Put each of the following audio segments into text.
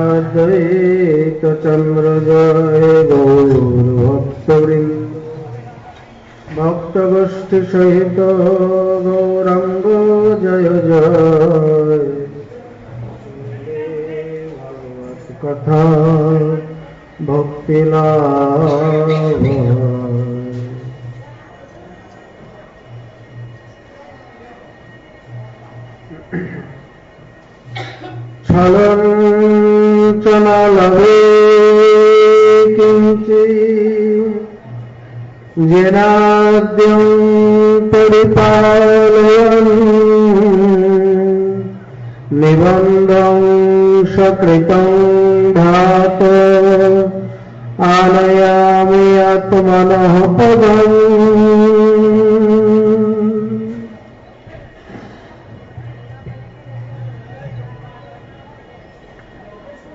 জয়াদ্বৈত চন্দ্র জয় গৌর ভক্তবৃন্দ ভক্ত গোষ্ঠী সহিত গৌরাঙ্গ জয় জয় ভগবত কথা ভক্তি লাভ। ছলঞ্চনা লভে কিঞ্চিৎ জেনাদ্যং পরিপালয়न् নিবন্ধং সকৃতং ধাত আনয়ামি আত্মনঃ পদम्।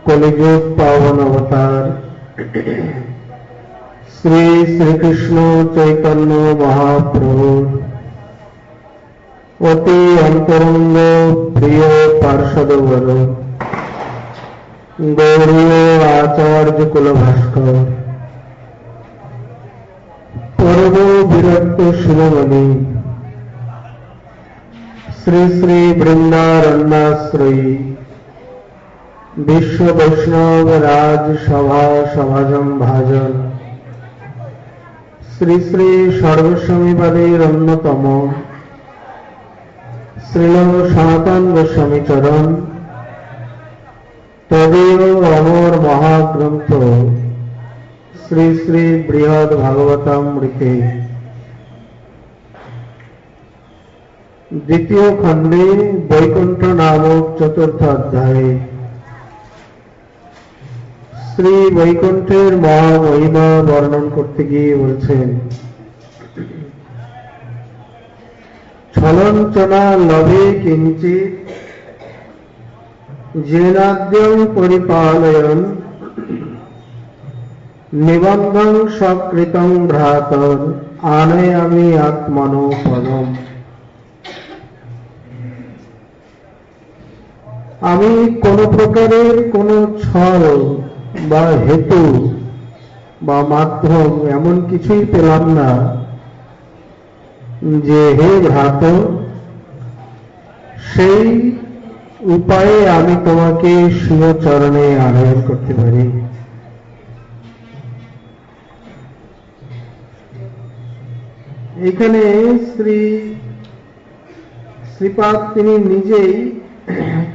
কলিযুগ পাবন অবতার শ্রী শ্রীকৃষ্ণ চৈতন্য মহাপ্রভুর অতি অন্তরঙ্গ প্রিয় পার্ষদবর গৌরীয় আচার্য কুলভাস্কর পরম বিরক্ত শিরোমণি শ্রী শ্রী বৃন্দারণ্যাশ্রয়ী বিশ্ব বৈষ্ণব রাজ সভা সমাজম ভাজন শ্রী শ্রী সর্বস্বামীবাদীর অন্যতম শ্রীল সনাতন গোস্বামী চরণ তদীয় অমর মহাগ্রন্থ শ্রী শ্রী বৃহৎ ভাগবতামৃতে দ্বিতীয় খণ্ডে বৈকুণ্ঠ নামক চতুর্থ অধ্যায়ে শ্রী বৈকুণ্ঠের মহামহিমা বর্ণন করতে গিয়ে বলছেন, ছলঞ্চনা লভে কিঞ্চিৎ জেনাদ্যং পরিপালয়न् নিবন্ধং সকৃতং ভ্রাতর আনয়ামি আত্মনো পদম। আমি কোন প্রকারের কোন ছল বা হেতু বা মাধ্যম এমন কিছুই পেলাম না যে হে ভ্রাত সেই উপায়ে আমি তোমাকে শিবচরণে আনয়ন করতে পারি। এখানে শ্রীপাদ তিনি নিজেই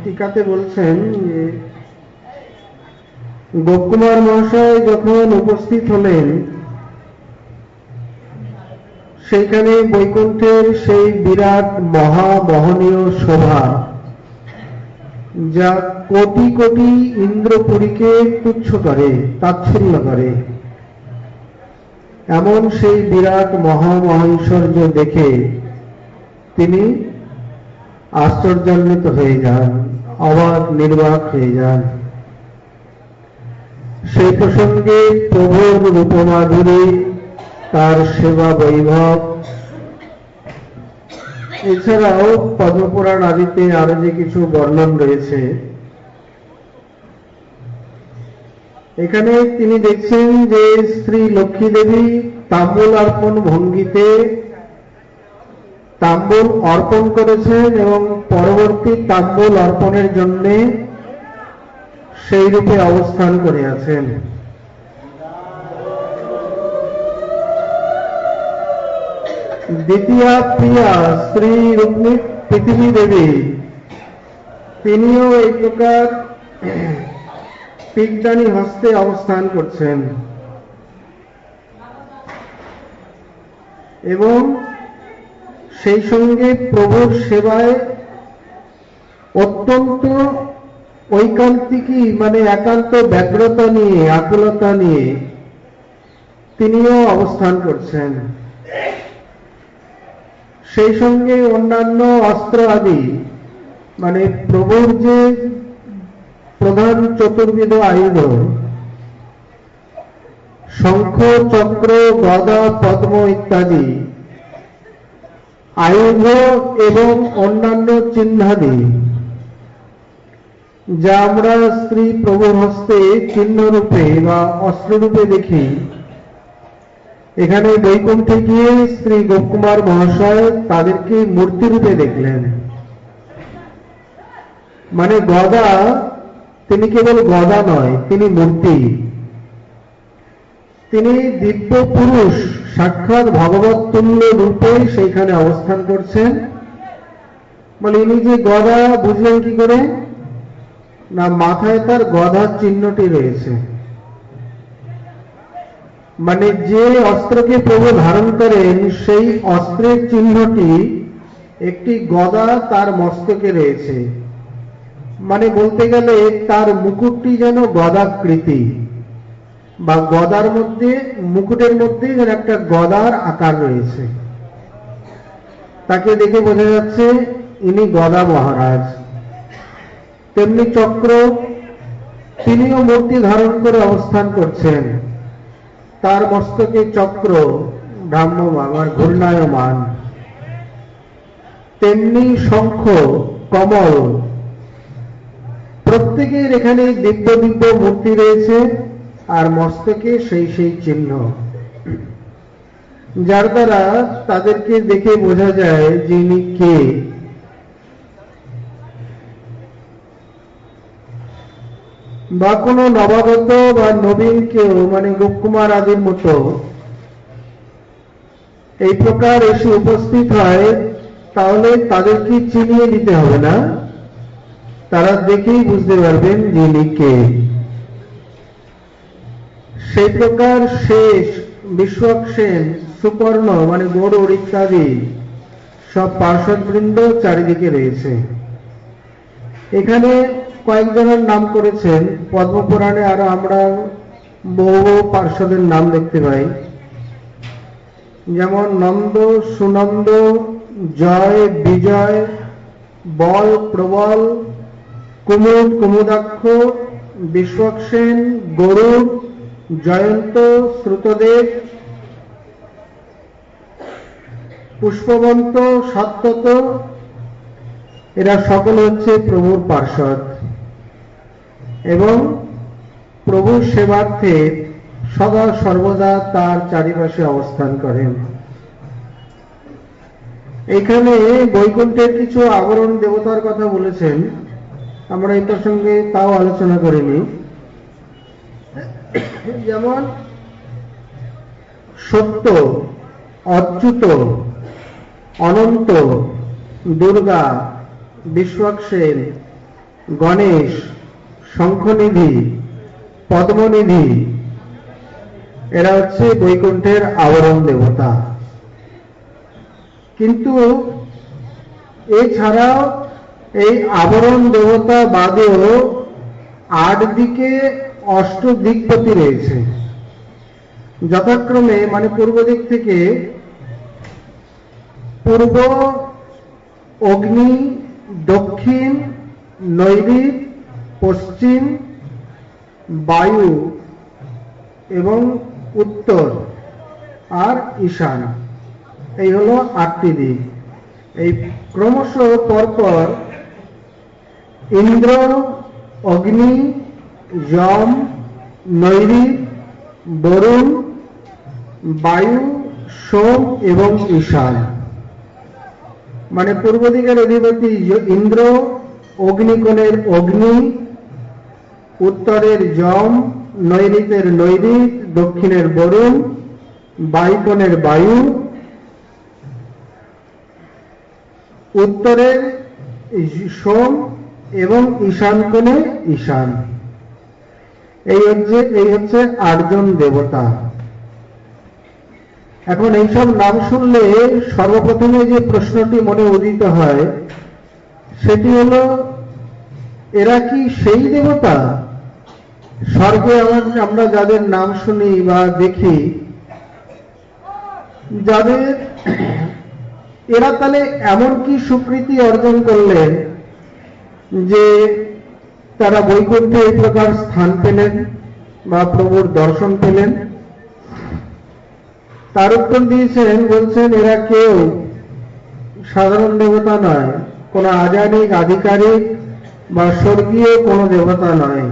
টিকাতে বলছেন যে গোপকুমার মহাশয় যখন উপস্থিত হলেন সেইখানে বৈকুণ্ঠের সেই বিরাট মহামহনীয় শোভা যা কোটি কোটি ইন্দ্রপুরীকে তুচ্ছ করে তাচ্ছিল্য করে, এমন সেই বিরাট মহামহিষর্য দেখে তিনি আশ্চর্যান্বিত হয়ে যান, অবাক নির্বাক হয়ে যান। সেই প্রসঙ্গে প্রভুর রূপমাধুরী, তার সেবা বৈভব, এছাড়াও পদ্মপুরাণ আদিতে আরো যে কিছু বর্ণন রয়েছে, এখানে তিনি দেখছেন যে শ্রী লক্ষ্মী দেবী তাম্বুল অর্পণ ভঙ্গিতে তাম্বুল অর্পণ করেছেন এবং পরবর্তী তাম্বুল অর্পণের জন্য সেই রূপে অবস্থান করে আছেন। দ্বিতীয়া প্রিয়া শ্রী রুক্মিণী পৃথিবী দেবী তিনিও এই প্রকার পিকদানি হস্তে অবস্থান করছেন এবং সেই সঙ্গে প্রভুর সেবায় অত্যন্ত ঐকান্তিকী মানে একান্ত ব্যগ্রতা নিয়ে আকুলতা নিয়ে তিনিও অবস্থান করছেন। সেই সঙ্গে অন্যান্য অস্ত্র আদি মানে প্রভুর যে প্রধান চতুর্বিধ আয়ুধ শঙ্খ চক্র গদা পদ্ম ইত্যাদি আয়ুধ এবং অন্যান্য চিহ্নাদি, যা আমরা শ্রী প্রভুর হস্তে চিহ্ন রূপে বা অস্ত্র রূপে দেখি, এখানে বৈকুণ্ঠে গিয়ে শ্রী গোপকুমার মহাশয় তাদেরকে মূর্তি রূপে দেখলেন। মানে গদা, তিনি কেবল গদা নয়, তিনি মূর্তি, তিনি দিব্য পুরুষ, সাক্ষাৎ ভগবত তুল্য রূপে সেইখানে অবস্থান করছেন। বলে ইনি যে গদা, বুঝলেন কি করে? না, মাথায় তার গদার চিহ্নটি রয়েছে। মানে যে অস্ত্রকে প্রভু ধারণ করেন, সেই অস্ত্রের চিহ্নটি একটি গদা তার মস্তকে রয়েছে। মানে বলতে গেলে তার মুকুটটি যেন গদাকৃতি, বা গদার মধ্যে, মুকুটের মধ্যে যেন একটা গদার আকার রয়েছে। তাকে দেখে বোঝা যাচ্ছে ইনি গদা মহারাজ। তেমনি চক্র, তিনিও মূর্তি ধারণ করে অবস্থান করছেন, তার মস্তকে চক্র ভ্রাম্যমান, ঘূর্ণায়মান। তেমনি শঙ্খ, কমল, প্রত্যেকের এখানে দিব্য দিব্য মূর্তি রয়েছে, আর মস্তকে সেই সেই চিহ্ন, যার দ্বারা তাদেরকে দেখে বোঝা যায় যে ইনি কে। বা কোনো নবাগত বা নবীন কেউ, মানে গোপকুমার আদির মতো এই প্রকার এসে উপস্থিত হয়, তাহলে তাদেরকে চিনিয়ে দিতে হবে না, তারা দেখেই বুঝতে পারবেন যে ইনি কে। সেই প্রকার শেষ, বিশ্বক্সেন, সুপর্ণ মানে গরুড় ইত্যাদি সব পার্শ্বদবৃন্দ চারিদিকে রয়েছে। এখানে কয়েকজনের নাম করেছেন পদ্মপুরাণে, আরো আমরা বহু পার্শ্বদের নাম দেখতে পাই, যেমন নন্দ, সুনন্দ, জয়, বিজয়, বল, প্রবল, কুমুদ, কুমুদাক্ষ, বিশ্বক্সেন, গরুড়, জয়ন্ত, শ্রুতদেব, পুষ্পবন্ত, সত্যত, এরা সকল হচ্ছে প্রভুর পার্ষদ এবং প্রভুর সেবার্থে সদা সর্বদা তার চারিপাশে অবস্থান করেন। এখানে বৈকুণ্ঠের কিছু আবরণ দেবতার কথা বলেছেন, আমরা এই প্রসঙ্গে তাও আলোচনা করিনি। যেমন সত্য, অচ্যুত, অনন্ত, দুর্গা, বিশ্বক্সেন, গণেশ, শঙ্খনিধি, পদ্মনিধি, এরা হচ্ছে বৈকুণ্ঠের আবরণ দেবতা। কিন্তু এছাড়াও এই আবরণ দেবতা বাদেও 8 দিকে অষ্টদিকপতি রয়েছে, যথাক্রমে মানে পূর্ব দিক থেকে পূর্ব, অগ্নি, দক্ষিণ, নৈঋত, পশ্চিম, বায়ু এবং উত্তর আর ঈশান, এই হলো 8টি দিক। এই ক্রমশ পরপর ইন্দ্র, অগ্নি, যম, নৈঋত, বরুণ, বায়ু, সোম এবং ঈশান, মানে পূর্ব দিকের অধিপতি ইন্দ্র, অগ্নিকোণের অগ্নি, উত্তরের যম, নৈঋতের নৈঋত, দক্ষিণের বরুণ, বায়ুকোণের বায়ু, উত্তরের সোম এবং ঈশান কোণে ঈশান। এই হচ্ছে 8 জন দেবতা। এখন এইসব নাম শুনলে সর্বপ্রথমে যে প্রশ্নটি মনে উদিত হয় সেটি হলো, এরা কি সেই দেবতা স্বর্গে আমরা যাদের নাম শুনি বা দেখি, যাদের এরা তাহলে এমন কি স্বীকৃতি অর্জন করলেন যে তারা বৈকুণ্ঠে এই প্রকার স্থান পেলেন বা প্রভুর দর্শন পেলেন? তার উত্তর দিয়েছেন, বলছেন এরা কেউ সাধারণ দেবতা নয়, কোনো আজানিক আধিকারিক বা স্বর্গীয় কোনো দেবতা নয়।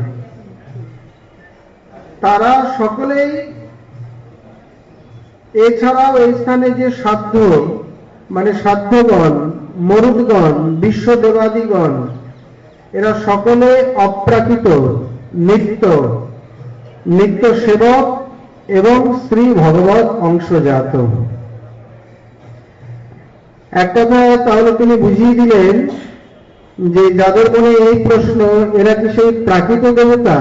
তারা সকলেই, এছাড়াও এই স্থানে যে সাধ্য মানে সাধ্যগণ, মরুদগণ, বিশ্ব দেবাদিগণ, এরা সকলে অপ্রাকৃত, নিত্য সেবক এবং শ্রী ভগবত অংশজাত। এক কথায় তাহলে তিনি বুঝিয়ে দিলেন যে যাদের মনে এই প্রশ্ন, এরা কি সেই প্রাকৃত দেবতা?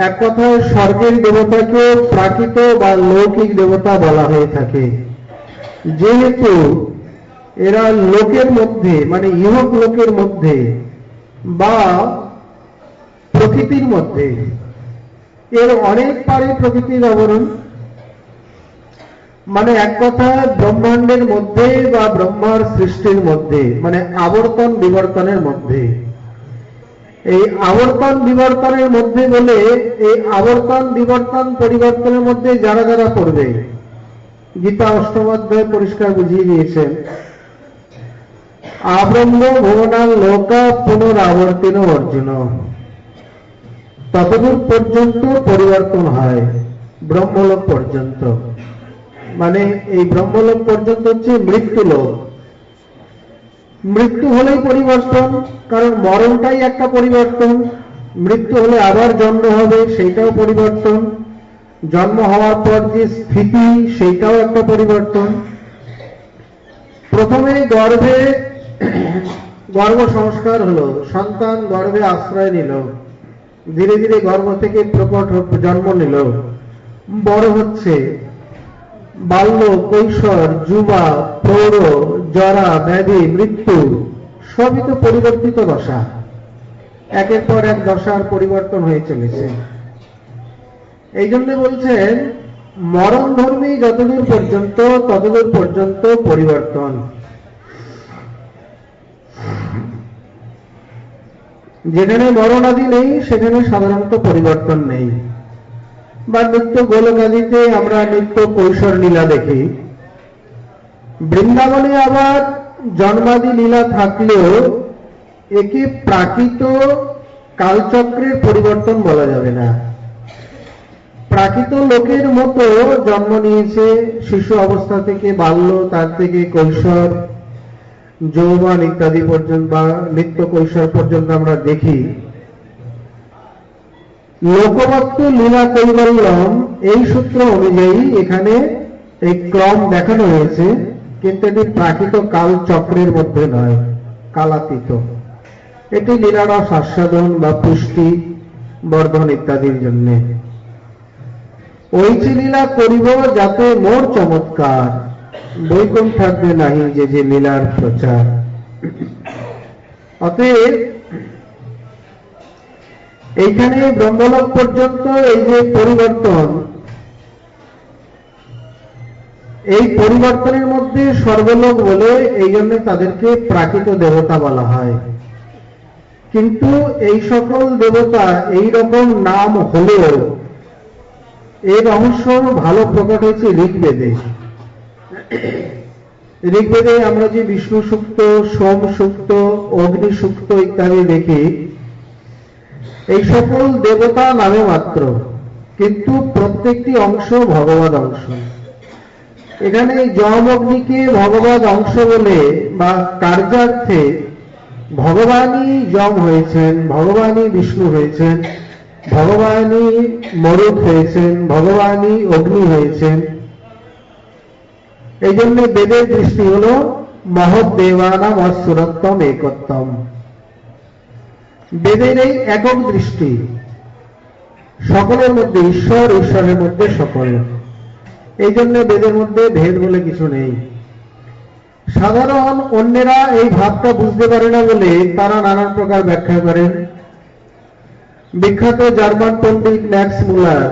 এক কথায় স্বর্গের দেবতাকে প্রাকৃত বা লৌকিক দেবতা বলা হয়ে থাকে, যেহেতু এরা লোকের মধ্যে মানে ইহক লোকের মধ্যে বা প্রকৃতির মধ্যে, এর অনেক পারে প্রকৃতির আবরণ, মানে এক কথায় ব্রহ্মাণ্ডের মধ্যে বা ব্রহ্মার সৃষ্টির মধ্যে, মানে আবর্তন বিবর্তনের মধ্যে। এই আবর্তন বিবর্তনের মধ্যে বলে, এই আবর্তন বিবর্তন পরিবর্তনের মধ্যে যারা যারা পড়বে, গীতা অষ্টম অধ্যায় পরিষ্কার বুঝিয়ে দিয়েছেন, আব্রহ্ম ভুবনাং লোকা পুনরাবর্তিন অর্জুন, ততদূর পর্যন্ত পরিবর্তন হয়, ব্রহ্মলোক পর্যন্ত। মানে এই ব্রহ্মলোক পর্যন্ত হচ্ছে মৃত্যুলোক। মৃত্যু হলেই পরিবর্তন, কারণ মরণটাই একটা পরিবর্তন। মৃত্যু হলে আবার জন্ম হবে, সেইটাও পরিবর্তন। জন্ম হওয়ার পর যে স্থিতি, সেইটাও একটা পরিবর্তন। প্রথমে গর্ভ সংস্কার হলো, সন্তান গর্ভে আশ্রয় নিল, ধীরে ধীরে গর্ভ থেকে প্রকট জন্ম নিল, বড় হচ্ছে, বাল্য, কৈশোর, যুবা, প্রৌঢ়, জরা, ব্যাধি, মৃত্যু, সবই তো পরিবর্তিত দশা। একের পর এক দশার পরিবর্তন হয়ে চলেছে। এই জন্য বলছেন মরণ ধর্মী যতদূর পর্যন্ত ততদূর পর্যন্ত পরিবর্তন। যেখানে মরণ আদি নেই সেখানে সাধারণত পরিবর্তন নেই। বা নিত্য গোলকাদিতে আমরা নিত্য কৈশোর লীলা দেখি। বৃন্দাবনে আবার জন্মাদি লীলা থাকলেও একে প্রাকৃত কালচক্রের পরিবর্তন বলা যাবে না। প্রাকৃত লোকের মতো জন্ম নিয়েছে, শিশু অবস্থা থেকে বাল্য, তার থেকে কৈশোর, যৌবন ইত্যাদি পর্যন্ত বা নিত্য কৈশোর পর্যন্ত আমরা দেখি। লোকবত্ত লীলা কৈবল্যম, এই সূত্র অনুযায়ী এখানে এই ক্রম দেখানো হয়েছে, কিন্তু এটি প্রাকৃত কাল চক্রের মধ্যে নয়, কালাতীত। এটি লীলারস আস্বাদন বা পুষ্টি বর্ধন ইত্যাদির জন্য। ওইটি লীলা করিব যাতে মোর চমৎকার, বৈকুণ্ঠ থাকবে নাহি যে যে লীলার প্রচার। অতএব এইখানে ব্রহ্মলোক পর্যন্ত এই যে পরিবর্তন, এই পরিবর্তনের মধ্যে স্বর্গলোক বলে এই জন্য তাদেরকে প্রাকৃত দেবতা বলা হয়। কিন্তু এই সকল দেবতা এই রকম নাম হলেও এই রহস্য ভালো প্রকট হয়েছে ঋগ্বেদে। ঋগ্বেদে আমরা যে বিষ্ণু সূক্ত, সোম সূক্ত, অগ্নি সূক্ত ইত্যাদি দেখি, এই সকল দেবতা নামে মাত্র, কিন্তু প্রত্যেকটি অংশ ভগবদ অংশ। এখানে যম অগ্নিকে ভগবদ অংশ বলে বা কার্যার্থে ভগবানই যম হয়েছেন, ভগবানই বিষ্ণু হয়েছেন, ভগবানই মরুদ হয়েছেন, ভগবানই অগ্নি হয়েছেন। এই জন্য বেদের দৃষ্টি হল মহৎ দেবানাম অসুরত্তম একত্তম। বেদের এই একক দৃষ্টি, সকলের মধ্যে ঈশ্বর, ঈশ্বরের মধ্যে সকল। এই জন্য বেদের মধ্যে ভেদ বলে কিছু নেই। সাধারণ অন্যেরা এই ভাবটা বুঝতে পারে না বলে তারা নানান প্রকার ব্যাখ্যা করেন। বিখ্যাত জার্মান পণ্ডিত ম্যাক্স মুলার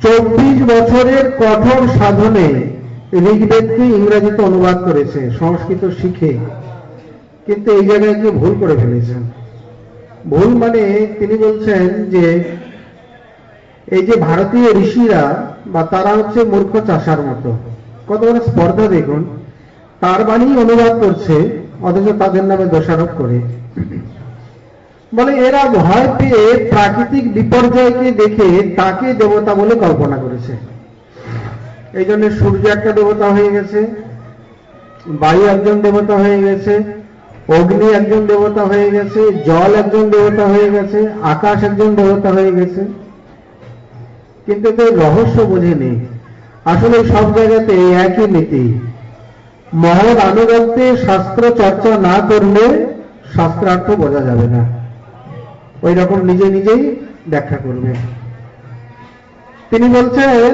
24 বছরের কঠোর সাধনে ঋগ্বেদকে ইংরেজিতে অনুবাদ করেছে, সংস্কৃত শিখে। কিন্তু এই জায়গায় গিয়ে ভুল করে ফেলেছেন। ভুল মানে তিনি বলছেন যে এই যে ভারতীয় ঋষিরা বা তারা হচ্ছে মূর্খ চাষার মতো। কত বড় স্পর্ধা দেখুন। তার বাণী অনুবাদ করছে অথচ তাদের নামে দোষারোপ করে। বলে এরা ভয় পেয়ে প্রাকৃতিক বিপর্যয়কে দেখে তাকে দেবতা বলে কল্পনা করেছে। এই জন্য সূর্য একটা দেবতা হয়ে গেছে, বায়ু একজন দেবতা হয়ে গেছে, অগ্নি একজন দেবতা হয়ে গেছে, জল একজন দেবতা হয়ে গেছে, আকাশ একজন দেবতা হয়ে গেছে। কিন্তু এতে রহস্য বোঝেনি। আসলে সব জায়গাতে একই নীতি। মহৎ আনুগত্যে শাস্ত্র চর্চা না করলে শাস্ত্রার্থ বোঝা যাবে না, ওই রকম নিজে নিজেই ব্যাখ্যা করবে। তিনি বলছেন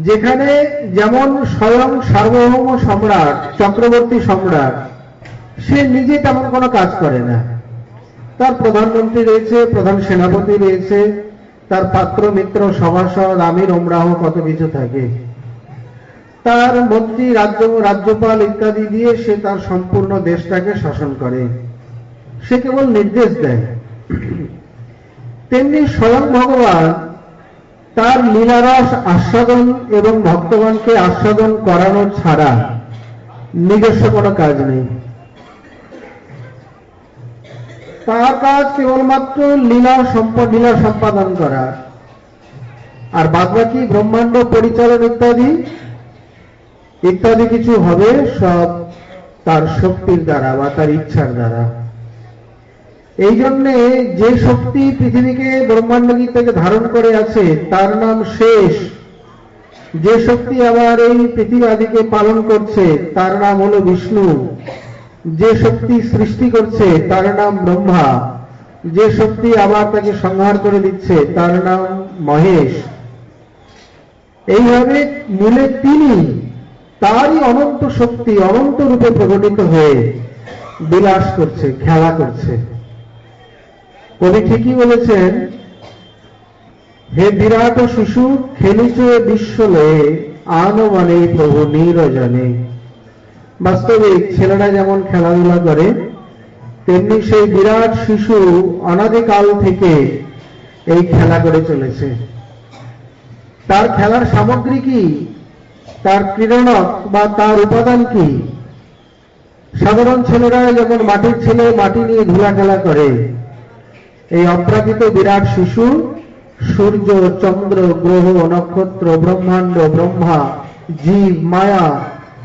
যেখানে যেমন স্বয়ং সার্বভৌম সম্রাট, চক্রবর্তী সম্রাট, সে নিজে তেমন কোনো কাজ করে না। তার প্রধানমন্ত্রী রয়েছে, প্রধান সেনাপতি রয়েছে, তার পাত্র মিত্র সভাসদ আমির ওমরাহ কত কিছু থাকে, তার মন্ত্রী রাজ্যপাল ইত্যাদি দিয়ে সে তার সম্পূর্ণ দেশটাকে শাসন করে, সে কেবল নির্দেশ দেয়। তেমনি স্বয়ং ভগবান তার লীলারস আস্বাদন এবং ভক্তগণকে আস্বাদন করানো ছাড়া নিজস্ব কোনো কাজ নেই। তার কাজ কেবলমাত্র লীলা সম্পাদন করা, আর বাদবাকি ব্রহ্মাণ্ড পরিচালন ইত্যাদি ইত্যাদি কিছু হবে সব তার শক্তির দ্বারা বা তার ইচ্ছার দ্বারা। এই জন্যে যে শক্তি পৃথিবীকে ব্রহ্মাণ্ডগীত থেকে ধারণ করে আছে তার নাম শেষ। যে শক্তি আবার এই পৃথিবী আদিকে পালন করছে তার নাম হলো বিষ্ণু। যে শক্তি সৃষ্টি করছে তার নাম ব্রহ্মা। যে শক্তি আবার তাকে সংহার করে দিচ্ছে তার নাম মহেশ। এইভাবে মূলে তিনি, তারই অনন্ত শক্তি অনন্ত রূপে প্রকটিত হয়ে বিলাস করছে, খেলা করছে। কবি ঠিকই বলেছেন, হে বিরাট শিশু খেলিছ বিশ্বলে আনো মানে প্রভু নিরজনে। বাস্তবিক ছেলেরা যেমন খেলাধুলা করে তেমনি সেই বিরাট শিশু অনাদিকাল থেকে এই খেলা করে চলেছে। তার খেলার সামগ্রী কি, তার ক্রীড়নক বা তার উপাদান কি? সাধারণ ছেলেরা যেমন মাটির ছেলে মাটি নিয়ে ধুলা খেলা করে, এই অপ্রাকৃত বিরাট শিশু সূর্য, চন্দ্র, গ্রহ, নক্ষত্র, ব্রহ্মাণ্ড, ব্রহ্মা, জীব, মায়া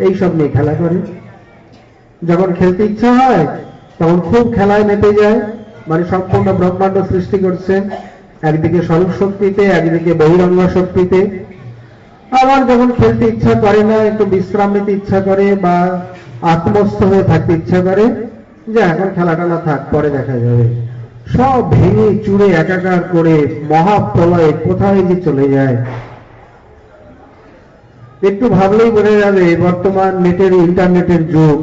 এইসব নিয়ে খেলা করে। যখন খেলতে ইচ্ছা হয় তখন খুব খেলায় মেতে যায়, মানে সম্পূর্ণ ব্রহ্মাণ্ড সৃষ্টি করছে, একদিকে স্বরূপ শক্তিতে, একদিকে বহিরঙ্গ শক্তিতে। আবার যখন খেলতে ইচ্ছা করে না, একটু বিশ্রাম নিতে ইচ্ছা করে বা আত্মস্থ হয়ে থাকতে ইচ্ছা করে, যে এখন খেলাটা না থাক, পরে দেখা যাবে, সব ভেঙে চুরে একাকার করে মহাপ্রলয়ে কোথায় যে চলে যায়। একটু ভাবলেই বোঝা যাবে বর্তমান নেটের ইন্টারনেটের যুগ।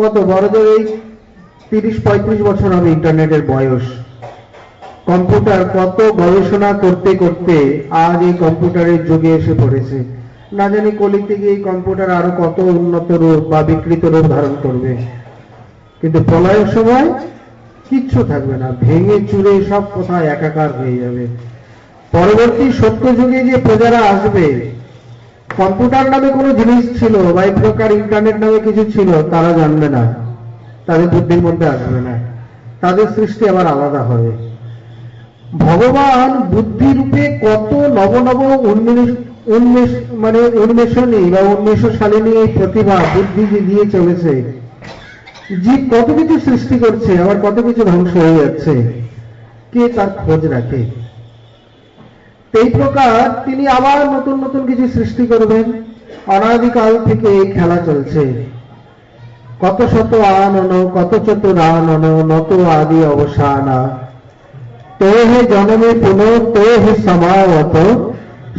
কত বড় জোর এই 30-35 বছর হবে ইন্টারনেটের বয়স। কম্পিউটার কত গবেষণা করতে করতে আজ এই কম্পিউটারের যুগে এসে পড়েছে। না জানি কলির থেকে এই কম্পিউটার আরো কত উন্নত রূপ বা বিকৃত রূপ ধারণ করবে, কিন্তু প্রলয়ের সময় কিচ্ছু থাকবে না, ভেঙে চুরে সব কোথায় একাকার হয়ে যাবে। পরবর্তী সত্য যুগে যে প্রজারা আসবে, কম্পিউটার নামে কোনো জিনিস ছিল বা এই প্রকার ইন্টারনেট নামে কিছু ছিল তারা জানবে না, তাদের বুদ্ধির মধ্যে আসবে না, তাদের সৃষ্টি আবার আলাদা হবে। ভগবান বুদ্ধি রূপে কত নব নব উন্মেষণী বা উন্মেষশালিনী এই প্রতিভা বুদ্ধি যে দিয়ে চলেছে, জীব কত কিছু সৃষ্টি করছে, আবার কত কিছু ধ্বংস হয়ে যাচ্ছে, কে তার খোঁজ রাখে? এই প্রকার তিনি আবার নতুন নতুন কিছু সৃষ্টি করবেন। অনাদিকাল থেকে এই খেলা চলছে। কত শত আনন, কত চতুর আনন, নত আদি অবসানা, তো হে জনমে পুনঃ তো হে সমাবত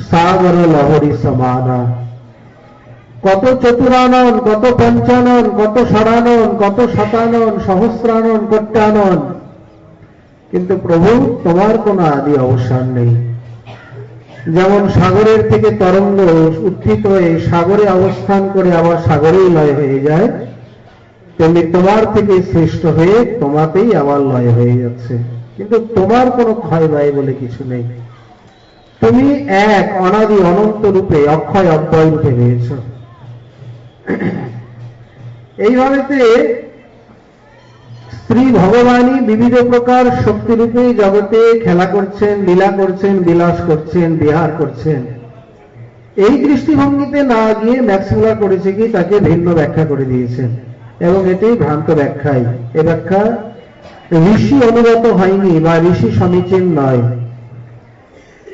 সাগর লহরী সমানা। কত চতুরানন, কত পঞ্চানন, কত ষড়ানন, কত শতানন, সহস্রানন, কোট্টানন, কিন্তু প্রভু তোমার কোনো আদি অবসান নেই। যেমন সাগরের থেকে তরঙ্গ উত্থিত হয়ে সাগরে অবস্থান করে আবার সাগরেই লয় হয়ে যায়, তেমনি তোমার থেকে সৃষ্ট হয়ে তোমাতেই আবার লয় হয়ে যাচ্ছে, কিন্তু তোমার কোনো ক্ষয় ব্যয় বলে কিছু নেই। তুমি এক অনাদি অনন্ত রূপে অক্ষয় অব্যয় রূপে রয়েছ। এইভাবেতে শ্রী ভগবানই বিবিধ প্রকার শক্তিরূপে জগতে খেলা করছেন, লীলা করছেন, বিলাস করছেন, বিহার করছেন। এই দৃষ্টিভঙ্গিতে না গিয়ে ম্যাক্সমূলার করেছে কি তাকে ভিন্ন ব্যাখ্যা করে দিয়েছেন, এবং এটি ভ্রান্ত ব্যাখ্যাই। এ ব্যাখ্যা ঋষি অনুগত হয়নি বা ঋষি সমীচীন নয়।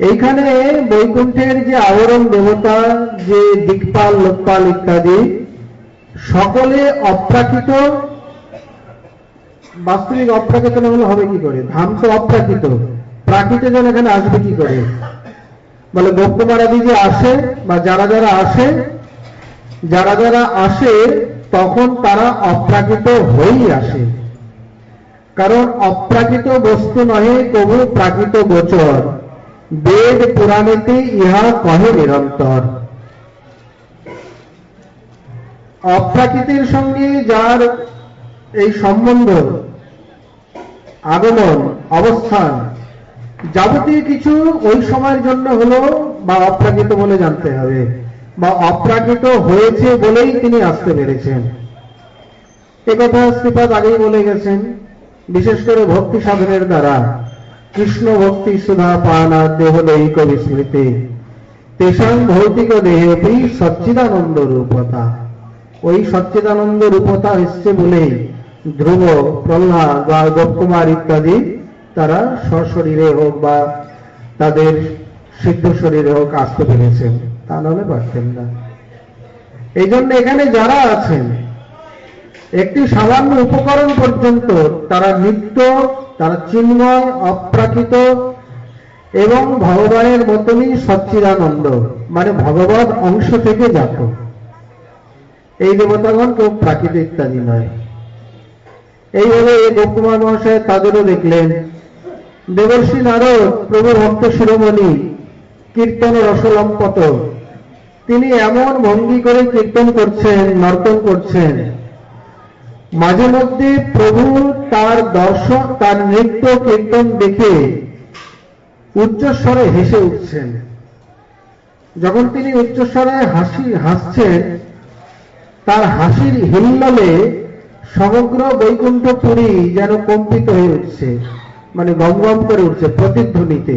এইখানে বৈকুণ্ঠের যে আবরণ দেবতা, যে দিকপাল, লোকপাল ইত্যাদি সকলে অপ্রাকৃত। বাস্তবিক অপ্রাকৃত না হলে হবে কি করে? ধাম তো অপ্রাকৃত, প্রাকৃত জন এখানে আসবে কি করে? বলে গোপকুমারাদি যে আসে বা যারা যারা আসে তখন তারা অপ্রাকৃত হয়েই আসে, কারণ অপ্রাকৃত বস্তু নহে কবু প্রাকৃত গোচর, বেদ পুরাণেতে ইহা কহে নিরন্তর। অপ্রাকৃতের সঙ্গে যার এই সম্বন্ধ, আগমন, অবস্থান, যাবতীয় কিছু ওই সময়ের জন্য হলো বা অপ্রাকৃত বলে জানতে হবে, বা অপ্রাকৃত হয়েছে বলেই তিনি আসতে পেরেছেন। একথা শ্রীপাদ আগেই বলে গেছেন। বিশেষ করে ভক্তি সাধনের দ্বারা কৃষ্ণ ভক্তি সুধা পানা দেহলৈক বিস্মৃতি তেষাং ভৌতিক দেহেপি সচ্চিদানন্দ রূপতা। ওই সচ্চিদানন্দ রূপতা এসছে বলেই ধ্রুব, প্রহ্লাদ বা গোপকুমার ইত্যাদি তারা সশরীরে হোক বা তাদের সিদ্ধ শরীরে হোক আসতে পেরেছেন, তা নাহলে পারতেন না। এই জন্য এখানে যারা আছেন একটি সামান্য উপকরণ পর্যন্ত তারা নিত্য, তারা চিন্ময়, অপ্রাকৃত এবং ভগবানের মতনই সচ্চিদানন্দ, মানে ভগবৎ অংশ থেকে জাত। এই দেবতাগণ কেউ প্রাকৃত ইত্যাদি নয়। এইভাবে এই গোপকুমার মহাশয় তাদেরও দেখলেন। দেবর্ষি নারদ প্রভু ভক্ত শিরোমণি কীর্তন রসলম্পত, তিনি এমন ভঙ্গি করে কীর্তন করছেন, নর্তন করছেন, মাঝে মধ্যে প্রভু তার দর্শন, তার নৃত্য কীর্তন দেখে উচ্চস্বরে হেসে উঠছেন। যখন তিনি উচ্চস্বরে হাসছেন, তার হাসির হিল্লোলে সমগ্র বৈকুণ্ঠপুরী যেন কম্পিত হয়ে উঠছে, মানে গমগম করে উঠছে প্রতিধ্বনিতে।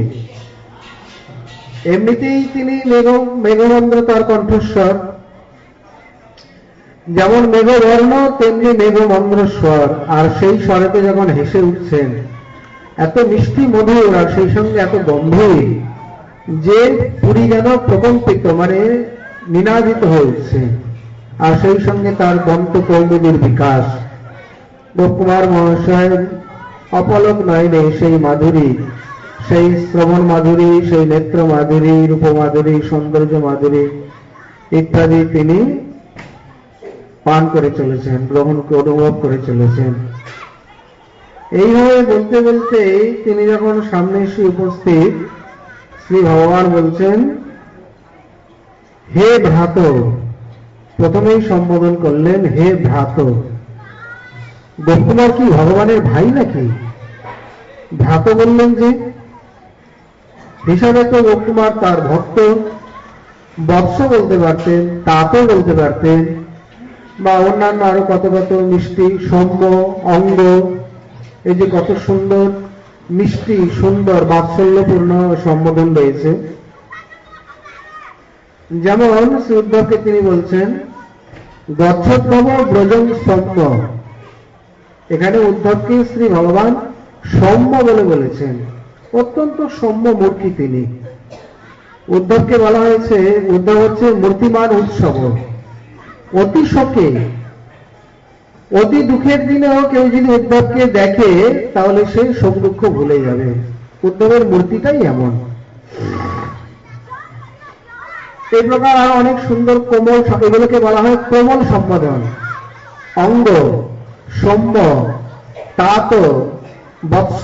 এমনিতেই তিনি মেঘমন্দ্র তার কণ্ঠস্বর, যেমন মেঘবর্ণ তেমনি মেঘমন্দ্র স্বর, আর সেই স্বরেতে যখন হেসে উঠছেন এত মিষ্টি মধুর আর সেই সঙ্গে এত গম্ভীর যে পুরী যেন প্রকম্পিত, মানে নিনাদিত হয়ে উঠছে। আর সেই সঙ্গে তার দন্ত কৌমুদীর বিকাশ। গোপকুমার মহাশয় অপলক নয়নে সেই মাধুরী, সেই শ্রবণ মাধুরী, সেই নেত্র মাধুরী, রূপ মাধুরী, সৌন্দর্য মাধুরী ইত্যাদি তিনি পান করে চলেছেন, গ্রহণ অনুভব করে চলেছেন। এইভাবে বলতে বলতে তিনি যখন সামনে এসে উপস্থিত, শ্রী ভগবান বলছেন, হে ভ্রাত। প্রথমেই সম্বোধন করলেন হে ভ্রাত। গোপকুমার কি ভগবানের ভাই নাকি? ভ্রাত বললেন যে, হিসাবে তো গোপকুমার তার ভক্ত, বৎস বলতে পারতেন, তাতেও বলতে পারতেন, বা অন্যান্য আরো কত কত মিষ্টি, সৌম্য, অঙ্গ, এই যে কত সুন্দর মিষ্টি, সুন্দর বাৎসল্যপূর্ণ সম্বোধন রয়েছে। যেমন শ্রী উদ্ধবকে তিনি বলছেন গচ্ছদ্ভব ব্রজং সৌম্য। এখানে উদ্ধবকে শ্রী ভগবান সৌম্য বলে বলেছেন, অত্যন্ত সৌম্য মূর্তি তিনি। উদ্ধবকে বলা হয়েছে, উদ্ধব হচ্ছে মূর্তিমান উৎসব। অতি শোকে, অতি দুঃখের দিনেও কেউ যদি উদ্ধবকে দেখে তাহলে সে শোক দুঃখ ভুলে যাবে। উদ্ধবের মূর্তিটাই এমন। এই প্রকার আরো অনেক সুন্দর কোমল, এগুলোকে বলা হয় কোমল সম্বোধন। অঙ্গ, সৌম্য, তাত, বৎস,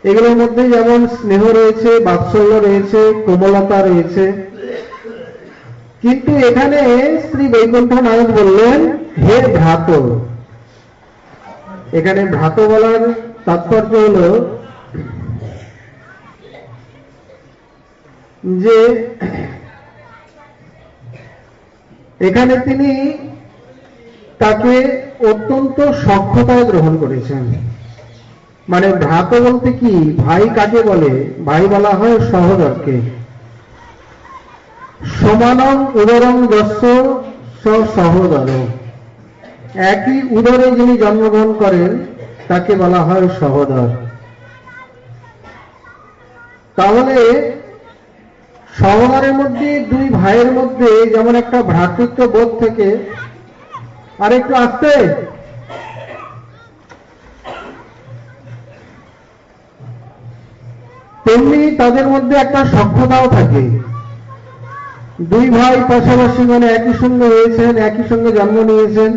এগুলোর মধ্যে যেমন স্নেহ রয়েছে, বাৎসল্য রয়েছে, কোমলতা রয়েছে। কিন্তু এখানে শ্রী বৈকুণ্ঠ নায়ক বললেন হে ভ্রাত। এখানে ভ্রাত বলার তাৎপর্য হল যে এখানে তিনি তাকে অত্যন্ত সখ্যতায় গ্রহণ করেছেন। মানে ভ্রাতা বলতে কি, ভাই কাকে বলে? ভাই বলা হয় সহোদরকে। সমানং উদরং যস্য স সহোদর, একই উদরে যিনি জন্মগ্রহণ করেন তাকে বলা হয় সহোদর। তাহলে সহোদরের মধ্যে, দুই ভাইয়ের মধ্যে যেমন একটা ভ্রাতৃত্ব বোধ থেকে, আর একটু আসতে, তেমনি তাদের মধ্যে একটা সখ্যতাও থাকে। দুই ভাই পাশাপাশি, মানে একই সঙ্গে হয়েছেন, একই সঙ্গে জন্ম নিয়েছেন।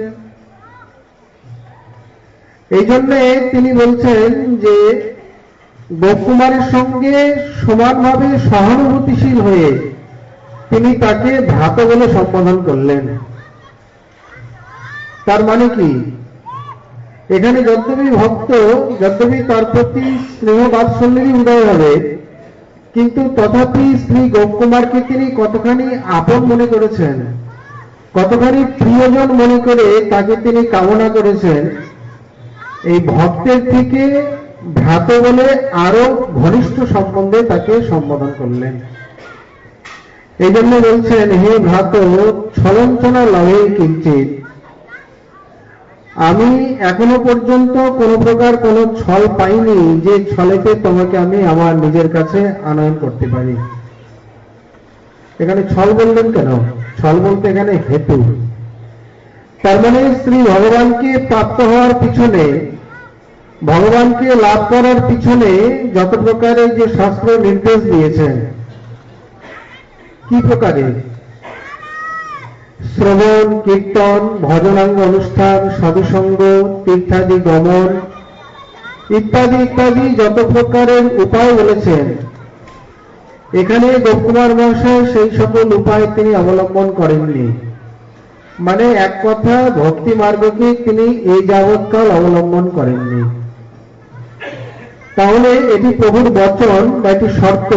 এই জন্যে তিনি বলছেন যে গোপকুমারের সঙ্গে সমানভাবে সহানুভূতিশীল হয়ে তিনি তাকে ভ্রাতা বলে সম্বোধন করলেন। তার মানে কি, এখানে যদ্যপি ভক্ত, যদ্যপি তার প্রতি স্নেহ বাৎসল্যেরই উদয় হবে, কিন্তু তথাপি শ্রী গোপকুমারকে তিনি কতখানি আপন মনে করেছেন, কতখানি প্রিয়জন মনে করে তাকে তিনি কামনা করেছেন, এই ভক্তের থেকে ভ্রাত বলে আরো ঘনিষ্ঠ সম্বন্ধে তাকে সম্বোধন করলেন। এই জন্য বলছেন, হে ভ্রাত, ছলঞ্চনা লভে কিঞ্চিৎ, আমি এখনো পর্যন্ত কোন প্রকার কোন ছল পাইনি যে ছলেতে তোমাকে আমি আমার নিজের কাছে আনয়ন করতে পারি। এখানে ছল বললেন কেন? ছল বলতে এখানে হেতু। তার মানে শ্রী ভগবানকে প্রাপ্ত হওয়ার পিছনে, ভগবানকে লাভ করার পিছনে যত প্রকারের যে শাস্ত্র নির্দেশ দিয়েছেন, কি প্রকারে? শ্রবণ, কীর্তন, ভজনাঙ্গ অনুষ্ঠান, সাধুসঙ্গ, তীর্থাদি গমন ইত্যাদি ইত্যাদি যত প্রকারের উপায় বলেছেন, এখানে গোপকুমার মহাশয় সেই সকল উপায় তিনি অবলম্বন করেননি। মানে এক কথা, ভক্তি মার্গকে তিনি এই যাবৎকাল অবলম্বন করেননি। তাহলে এটি প্রভুর বচন বা এটি শর্ত।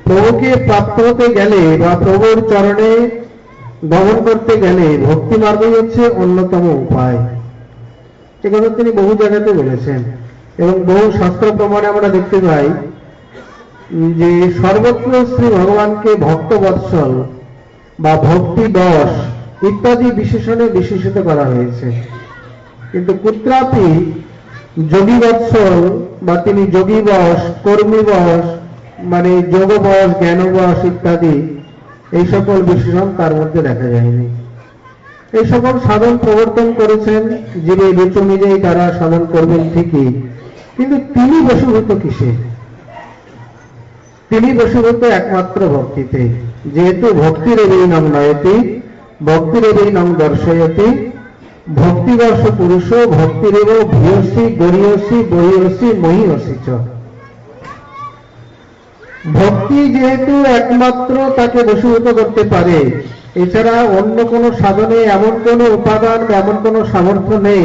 প্রভুকে প্রাপ্ত হতে গেলে বা প্রভুর চরণে গমন করতে গেলে ভক্তি মার্গই হচ্ছে অন্যতম উপায়। এ কথা তিনি বহু জায়গাতে বলেছেন, এবং বহু শাস্ত্র প্রমাণে আমরা দেখতে পাই যে সর্বত্র শ্রী ভগবানকে ভক্ত বৎসল বা ভক্তি বশ ইত্যাদি বিশেষণে বিশেষিত করা হয়েছে। কিন্তু কুত্রাপি যোগী বৎসল বা তিনি যোগী বশ, কর্মী বশ, মানে যোগ বশ, জ্ঞান বশ ইত্যাদি এই সকল বিশেষণ তার মধ্যে দেখা যায়নি। এই সকল সাধন প্রবর্তন করেছেন যিনি রুচ অনুযায়ী তারা সাধন করবেন ঠিকই, কিন্তু তিনি বশীভূত কিসে? তিনি বশীভূত একমাত্র ভক্তিতে। যেহেতু ভক্তিরেবৈ নং নয়তি ভক্তিরেবৈ নং দর্শয়তি ভক্তিবর্ষ পুরুষ ভক্তিরেব ভিয়সি গরিয়সি বহিয়সি মহিয়সি চ। ভক্তি যেহেতু একমাত্র তাকে বশীভূত করতে পারে, এছাড়া অন্য কোন সাধনে এমন কোন উপাদান, এমন কোন সামর্থ্য নেই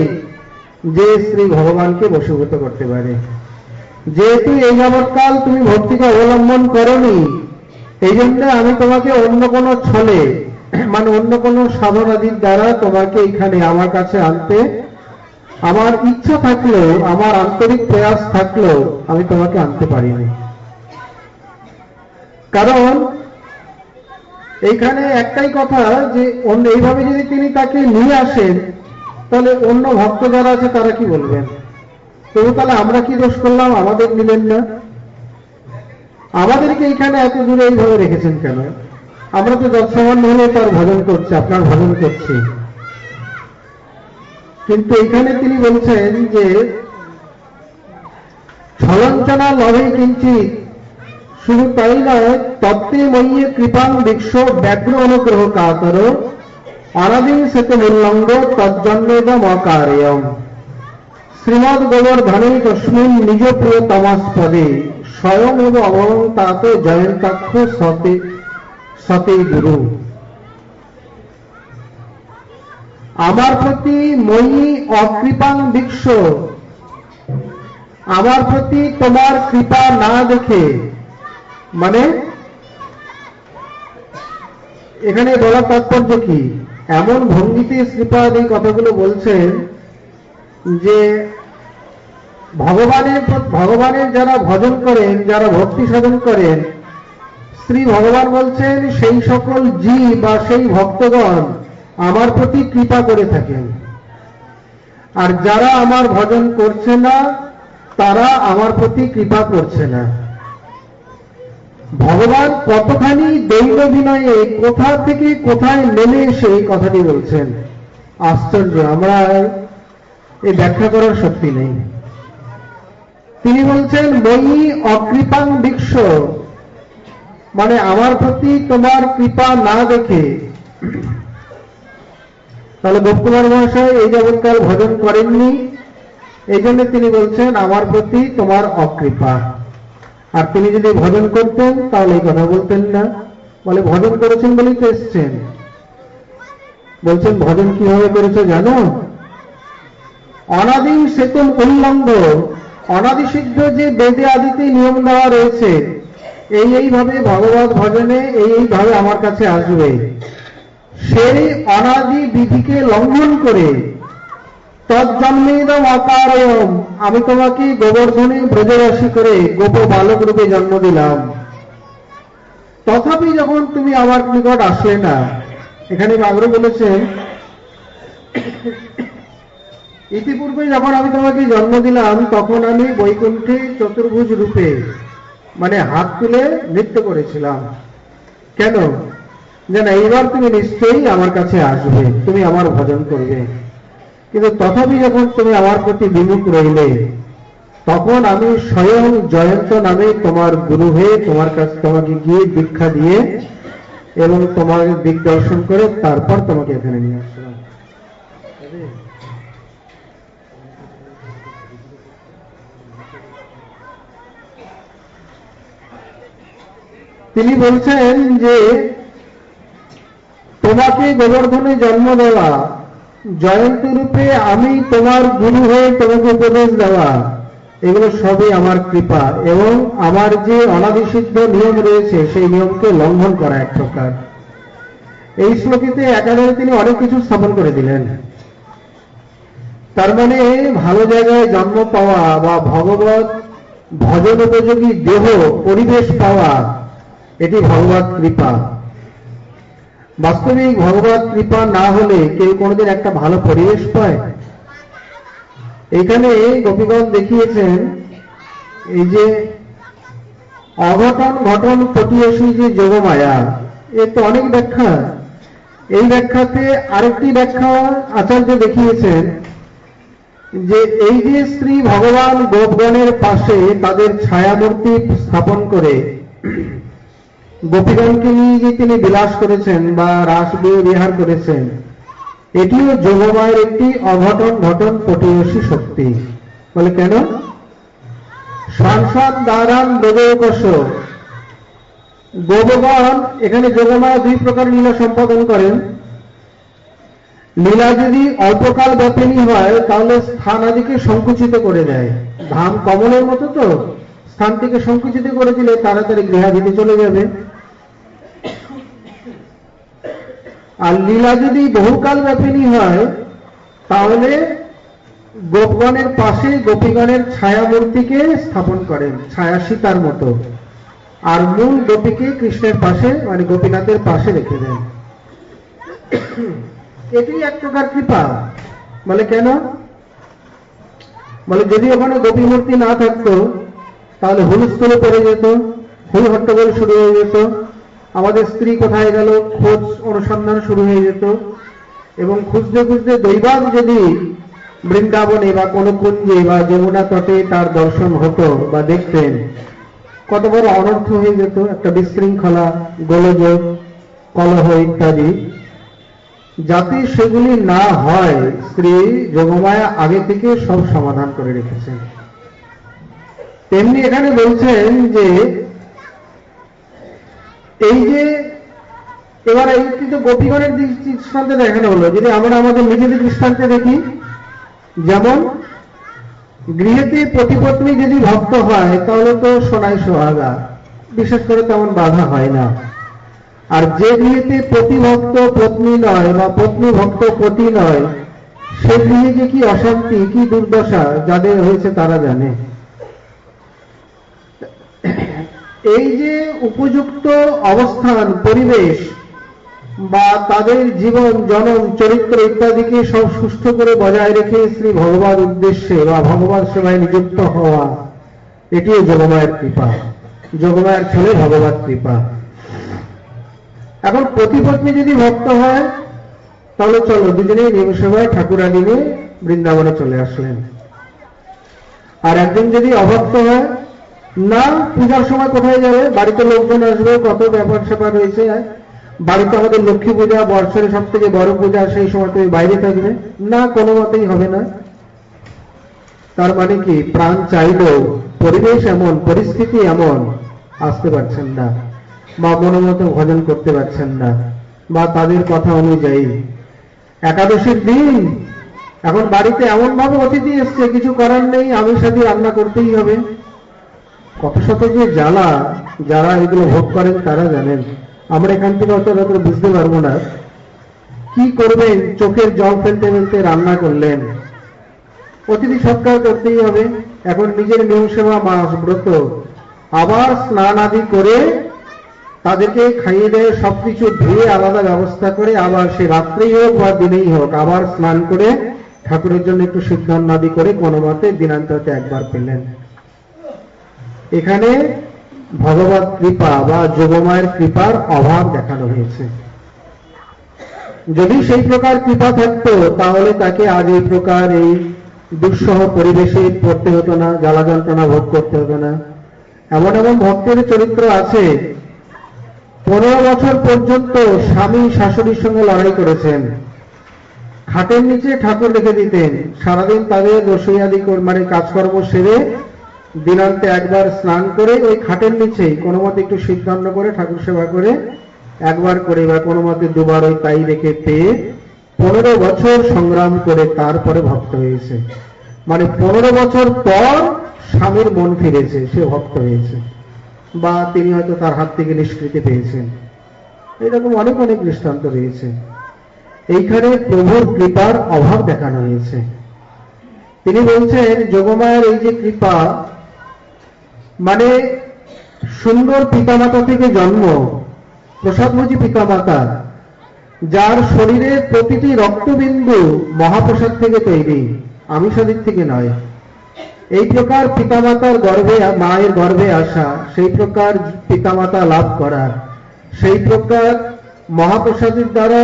যে শ্রী ভগবানকে বশীভূত করতে পারে। যেহেতু এই যাবৎকাল তুমি ভক্তিকে অবলম্বন করনি, এই জন্য আমি তোমাকে অন্য কোন ছলে, মানে অন্য কোন সাধনাদির দ্বারা তোমাকে এখানে আমার কাছে আনতে আমার ইচ্ছা থাকলেও, আমার আন্তরিক প্রয়াস থাকলেও আমি তোমাকে আনতে পারিনি। কারণ এইখানে একটাই কথা, যে এইভাবে যদি তিনি তাকে নিয়ে আসেন, তাহলে অন্য ভক্ত যারা আছে তারা কি বলবেন? তবু তাহলে আমরা কি দোষ করলাম? আমাদের নিলেন না, আমাদেরকে এইখানে এত দূরে এইভাবে রেখেছেন কেন? আমরা তো যৎসামান্য হলে তার ভজন করছি, আপনার ভজন করছি। কিন্তু এইখানে তিনি বলছেন যে ছলঞ্চনা লভে কিঞ্চিৎ, শুধু তাই নয়, তত্ত্বে ময়্যে কৃপাং দীক্ষ ব্যাঘ্র অনুগ্রহ কাতর অনাদিম সেতু মূল্যঙ্গ তজ্জন্মেদম অকার্যম শ্রীমদ গোবর্ধনে তস্মিন নিজ প্রিয় তমাস্পদে স্বয়ং এব অবহং তাত জয়ন্তাক্ষ সতে সতে গুরু। আমার প্রতি ময়ি অকৃপাং দীক্ষ, আমার প্রতি তোমার কৃপা না দেখে, মানে এখানে বলার তাৎপর্য কি? এমন ভঙ্গিতে শ্রীপাদ এই কথাগুলো বলছেন যে ভগবানের যারা ভজন করেন, যারা ভক্তি সাধন করেন, শ্রী ভগবান বলছেন সেই সকল জীব বা সেই ভক্তগণ আমার প্রতি কৃপা করে থাকেন, আর যারা আমার ভজন করছে না তারা আমার প্রতি কৃপা করছে না। ভগবান কতখানি দৈব বিনয়ে কোথা থেকে কোথায় নেমে এসে এই কথাটি বলছেন, আশ্চর্য, আমরা এই ব্যাখ্যা করার শক্তি নেই। তিনি বলছেন মই অকৃপাং দীক্ষ, মানে আমার প্রতি তোমার কৃপা না দেখে, তাহলে গোপকুমার মহাশয় এই যাবৎকাল ভজন করেননি, এই জন্য তিনি বলছেন আমার প্রতি তোমার অকৃপা। আর তিনি যদি ভজন করতেন তাহলে এই কথা বলতেন না, বলে ভজন করেছেন বলেই তো এসছেন। বলছেন ভজন কিভাবে করেছো জানো? অনাদি সেতুম উল্লঙ্ঘ, অনাদি সিদ্ধ যে বেদে আদিতে নিয়ম দেওয়া রয়েছে, এইভাবে ভগবত ভজনে এইভাবে আমার কাছে আসবে, সেই অনাদি বিধিকে লঙ্ঘন করে তজ্জন্মেদম অকারয়ম, আমি তোমাকে গোবর্ধনে ব্রজবাসী করে গোপ বালক রূপে জন্ম দিলাম, তথাপি যখন তুমি আমার নিকট আসলে না। এখানে বাগর বলেছেন ইতিপূর্বে যখন আমি তোমাকে জন্ম দিলাম তখন আমি বৈকুণ্ঠে চতুর্ভুজ রূপে, মানে হাত তুলে নৃত্য করেছিলাম। কেন? যেন এইবার তুমি নিশ্চয়ই আমার কাছে আসবে, তুমি আমার ভজন করবে। কিন্তু তথাপি যখন তুমি আমার প্রতি বিমুখ রইলে, তখন আমি স্বয়ং জয়ন্ত নামে তোমার গুরু হয়ে তোমার কাছে তোমাকে গিয়ে দীক্ষা দিয়ে এবং তোমার দিক দর্শন করে তারপর তোমাকে এখানে নিয়ে আসলাম। তিনি বলছেন যে তোমাকে গোবর্ধনে জন্ম দেওয়া, জয়ন্ত রূপে আমি তোমার গুরু হয়ে তোমাকে উপদেশ দেওয়া, এগুলো সবই আমার কৃপা এবং আমার যে অনাদিসিদ্ধ নিয়ম রয়েছে সেই নিয়মকে লঙ্ঘন করা এক প্রকার। এই শ্লোকিতে একাধারে তিনি অনেক কিছু স্থাপন করে দিলেন। তার মানে ভালো জায়গায় জন্ম পাওয়া বা ভগবত ভজন উপযোগী দেহ পরিবেশ পাওয়া, এটি ভগবত কৃপা। বাস্তবিক ভগবত কৃপা না হলে কেউ কোনোদিন একটা ভালো পরিবেশ পায়? এখানে গোপীগণ দেখিয়েছেন এই যে অঘটন ঘটন পটিয়সী যে যোগমায়া, এর তো অনেক ব্যাখ্যা। এই ব্যাখ্যাতে আরেকটি ব্যাখ্যা আচার্য দেখিয়েছেন যে এই যে শ্রী ভগবান গোপগণের পাশে তাদের ছায়ামূর্তি স্থাপন করে গোপীগণকে নিয়ে যে তিনি বিলাস করেছেন বা রাস বিহার করেছেন, এটিও যোগমায়ের একটি অঘটন ঘটন পটিয়সী শক্তি। বলে কেন? সংসার দ্বারান ব্রজকশ, গোপগণ এখানে যোগমায়া দুই প্রকার লীলা সম্পাদন করেন। লীলা যদি অল্পকাল ব্যাপিনী হয় তাহলে স্থান আদিকে সংকুচিত করে দেয়। ধাম কমলের মতো তো, স্থানটিকে সংকুচিত করে দিলে তাড়াতাড়ি গৃহাধিতে চলে যাবে। আর লীলা যদি বহুকাল ব্যাপিনী হয় তাহলে গোপগণের পাশে গোপীগণের ছায়ামূর্তিকে স্থাপন করেন, ছায়া সীতার মতো, আর মূল গোপীকে কৃষ্ণের পাশে মানে গোপীনাথের পাশে রেখে দেন। এটি এক প্রকার কৃপা। বলে কেন? বলে যদি ওখানে গোপী মূর্তি না থাকতো তাহলে হুলস্থুলে পড়ে যেত, হুল হট্টগোল শুরু হয়ে যেত, আমাদের স্ত্রী কোথায় গেল খোঁজ অনুসন্ধান শুরু হয়ে যেত, এবং খুঁজতে খুঁজতে দৈবাৎ যদি বৃন্দাবনে বা কোনো কুঞ্জে বা যমুনা তটে তার দর্শন হতো বা দেখতেন, কত বড় অনর্থ হয়ে যেত, একটা বিশৃঙ্খলা, গোলযোগ, কলহ ইত্যাদি। যাতে সেগুলি না হয় শ্রী যোগমায়া আগে থেকে সব সমাধান করে রেখেছেন। তেমনি এখানে বলছেন যে এই যে এবার এইটি তো গোপীগণের দৃষ্টান্তে দেখানো হলো, যদি আমরা আমাদের নিজেদের দৃষ্টান্তে দেখি, যেমন গৃহেতে পতিপত্নী যদি ভক্ত হয় তাহলে তো সোনায় সোহাগা, বিশেষ করে তেমন বাধা হয় না। আর যে বিয়েতে পতিভক্ত পত্নী নয় বা পত্নী ভক্ত পতি নয়, সে বিয়ে যে কি অশান্তি, কি দুর্দশা যাদের হয়েছে তারা জানে। এই যে উপযুক্ত অবস্থান, পরিবেশ বা তাদের জীবন, জনম, চরিত্র ইত্যাদিকে সব সুস্থ করে বজায় রেখে শ্রী ভগবান উদ্দেশ্যে বা ভগবান সেবায় নিযুক্ত হওয়া, এটিও যোগমায়ের কৃপা, যোগমায়ের ছেলে ভগবত কৃপা। এখন পতিপত্নী যদি ভক্ত হয় তাহলে চলো দুজনেই নিয়ম সেবায় ঠাকুরানী নিয়ে বৃন্দাবনে চলে আসলেন। আর একজন যদি অভক্ত হয়, না পূজার সময় কোথায় যাবে, বাড়িতে লোকজন আসবে, কত ব্যাপার স্যাপার রয়েছে, বাড়িতে আমাদের লক্ষ্মী পূজা বর্ষের সব থেকে বড় পূজা, সেই সময় তুমি বাইরে থাকবে না, কোনো মতেই হবে না। তার মানে কি, প্রাণ চাইলেও পরিবেশ এমন, পরিস্থিতি এমন, আসতে পারছেন না বা মনোমতো ভজন করতে পারছেন না বা তাদের কথা অনুযায়ী। একাদশীর দিন এখন বাড়িতে এমন ভাবে অতিথি এসছে, কিছু করার নেই, আমিষ সাথে রান্না করতেই হবে। কত শত যে জ্বালা, যারা এগুলো ভোগ করেন তারা জানেন। আমরা এখান থেকে অত বুঝতে পারবো না। কি করবেন, চোখের জল ফেলতে ফেলতে রান্না করলেন, অতিথি সৎকার করতেই হবে। এখন নিজের নিয়ম সেবা, মাস ব্রত, আবার স্নান আদি করে তাদেরকে খাইয়ে দেয়, সবকিছু ধুয়ে আলাদা ব্যবস্থা করে, আবার সে রাত্রেই হোক বা দিনেই হোক আবার স্নান করে ঠাকুরের জন্য একটু সিদ্ধান্ত আদি করে কোনো মতে দিনান্ততে একবার পেলেন। এখানে ভগবত কৃপা বা যোগমায়ের কৃপার অভাব দেখানো হয়েছে। যদি সেই প্রকার কৃপা থাকতো তাহলে তাকে আজ এই প্রকার এই দুঃসহ পরিবেশে পড়তে হতো না, জ্বালা যন্ত্রণা ভোগ করতে হতো না। এমন এমন ভক্তের চরিত্র আছে, 15 বছর পর্যন্ত স্বামী শাশুড়ির সঙ্গে লড়াই করেছেন, খাটের নিচে ঠাকুর রেখে দিতেন, সারাদিন তাদের রসইয়াদি মানে কাজকর্ম সেরে দিনান্তে একবার স্নান করে ওই খাটের নিচেই কোনো মতে একটু সিদ্ধান্ত করে ঠাকুর সেবা করে একবার করে বা কোনো মতে দুবার ওই তাই রেখে পেয়ে 15 বছর সংগ্রাম করে তারপরে ভক্ত হয়েছে। মানে 15 বছর পর স্বামীর মন ফিরেছে, সে ভক্ত হয়েছে, বা তিনি হয়তো তার হাত থেকে নিষ্কৃতি পেয়েছেন। এরকম অনেক অনেক দৃষ্টান্ত রয়েছে। এইখানে প্রভুর কৃপার অভাব দেখানো হয়েছে। তিনি বলছেন যোগমায়ের এই যে কৃপা, মানে সুন্দর পিতামাতা থেকে জন্ম, প্রসাদভোজী পিতামাতা, যার শরীরের প্রতিটি রক্তবিন্দু মহাপ্রসাদ থেকে তৈরি, আমিষাদির থেকে নয়। এই প্রকার পিতামাতার গর্ভে, মায়ের গর্ভে আসা, সেই প্রকার পিতামাতা লাভ করা, সেই প্রকার মহাপ্রসাদের দ্বারা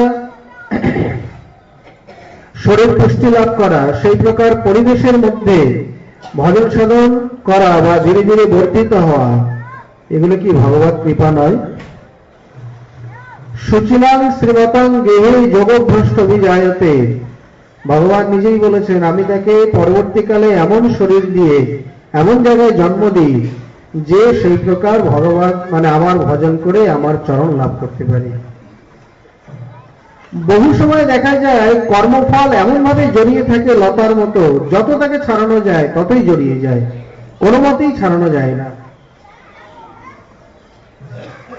শরীর পুষ্টি লাভ করা, সেই প্রকার পরিবেশের মধ্যে ভজন সাধন করা বা ধীরে ধীরে বর্ধিত হওয়া, এগুলো কি ভগবত কৃপা নয়? সুচিলাং শ্রীমতাং গেহে যোগভ্রষ্ট বিজায়তে, ভগবান নিজেই বলেছেন আমি তাকে পরবর্তীকালে এমন শরীর দিয়ে এমন জায়গায় জন্ম দিই যে সেই প্রকার ভগবান মানে আমার ভজন করে আমার চরণ লাভ করতে পারি। বহু সময় দেখা যায় কর্মফল এমন ভাবে জড়িয়ে থাকে লতার মতো, যত তাকে ছাড়ানো যায় ততই জড়িয়ে যায়, কোনো মতেই ছাড়ানো যায় না।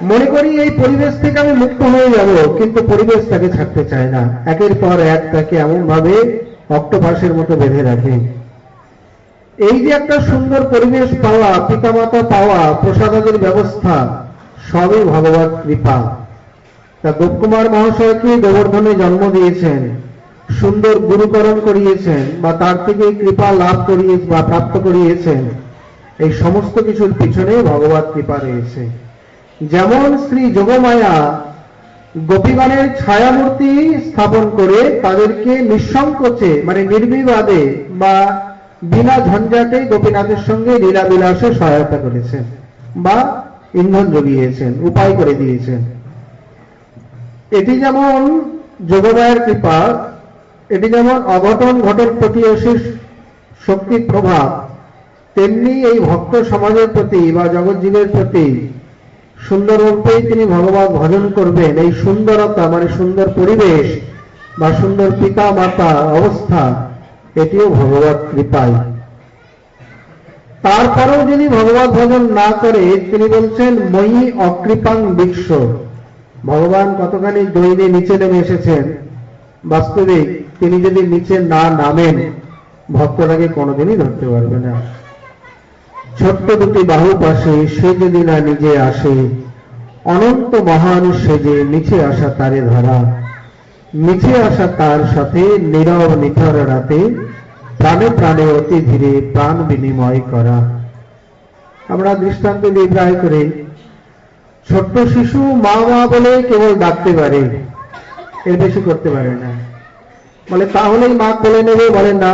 মনে করি এই পরিবেশ থেকে আমি মুক্ত হয়ে যাব, কিন্তু পরিবেশ তাকে ছাড়তে চায় না, একের পর এক তাকে এমন ভাবে অক্টোপাসের মতো বেঁধে রাখে। এই যে একটা সুন্দর পরিবেশ পাওয়া, পিতামাতা পাওয়া, প্রসাদের ব্যবস্থা, সবই ভগবত কৃপা। তা গোপকুমার মহাশয়কে গোবর্ধনে জন্ম দিয়েছেন, সুন্দর গুরুকরণ করিয়েছেন বা তার থেকে কৃপা লাভ করিয়ে বা প্রাপ্ত করিয়েছেন, এই সমস্ত কিছুর পিছনে ভগবত কৃপা রয়েছে। যেমন শ্রী যোগমায়া গোপীগণের ছায়ামূর্তি স্থাপন করে তাদেরকে নিঃসংকোচে মানে নির্বিবাদে বা বিনা ঝঞ্ঝাটে গোপীনাথের সঙ্গে লীলা বিলাসে সহায়তা করেছেন বা ইন্ধন জুগিয়েছেন, উপায় করে দিয়েছেন। এটি যেমন যোগমায়ের কৃপা, এটি যেমন অঘটন ঘটন প্রতিয়সীর শক্তির প্রভাব, তেমনি এই ভক্ত সমাজের প্রতি বা জগৎজীবের প্রতি সুন্দররূপেই তিনি ভগবান ভজন করবেন। এই সুন্দরতা মানে সুন্দর পরিবেশ বা সুন্দর পিতা মাতা অবস্থা, এটিও ভগবত কৃপাই। তারপরেও যদি ভগবত ভজন না করে, তিনি বলছেন ময়ি অকৃপাং বিক্ষ, ভগবান কতখানি দৈনে নিচে নেমে এসেছেন। বাস্তবিক তিনি যদি নিচে না নামেন, ভক্তটাকে কোনোদিনই ধরতে পারবে না। ছোট্ট দুটি বাহু পাশে সে যদি না নিজে আসে, অনন্ত মহান সেজে নিচে আসা তারে ধরা, নিচে আসা তার সাথে নীরব নিথর রাতে প্রাণে প্রাণে অতি ধীরে প্রাণ বিনিময় করা। আমরা দৃষ্টান্ত বিগ্রহ করে, ছোট্ট শিশু মা মা বলে কেবল ডাকতে পারে, এর বেশি করতে পারে না। বলে তাহলেই মা কোলে নেবে, বলে না।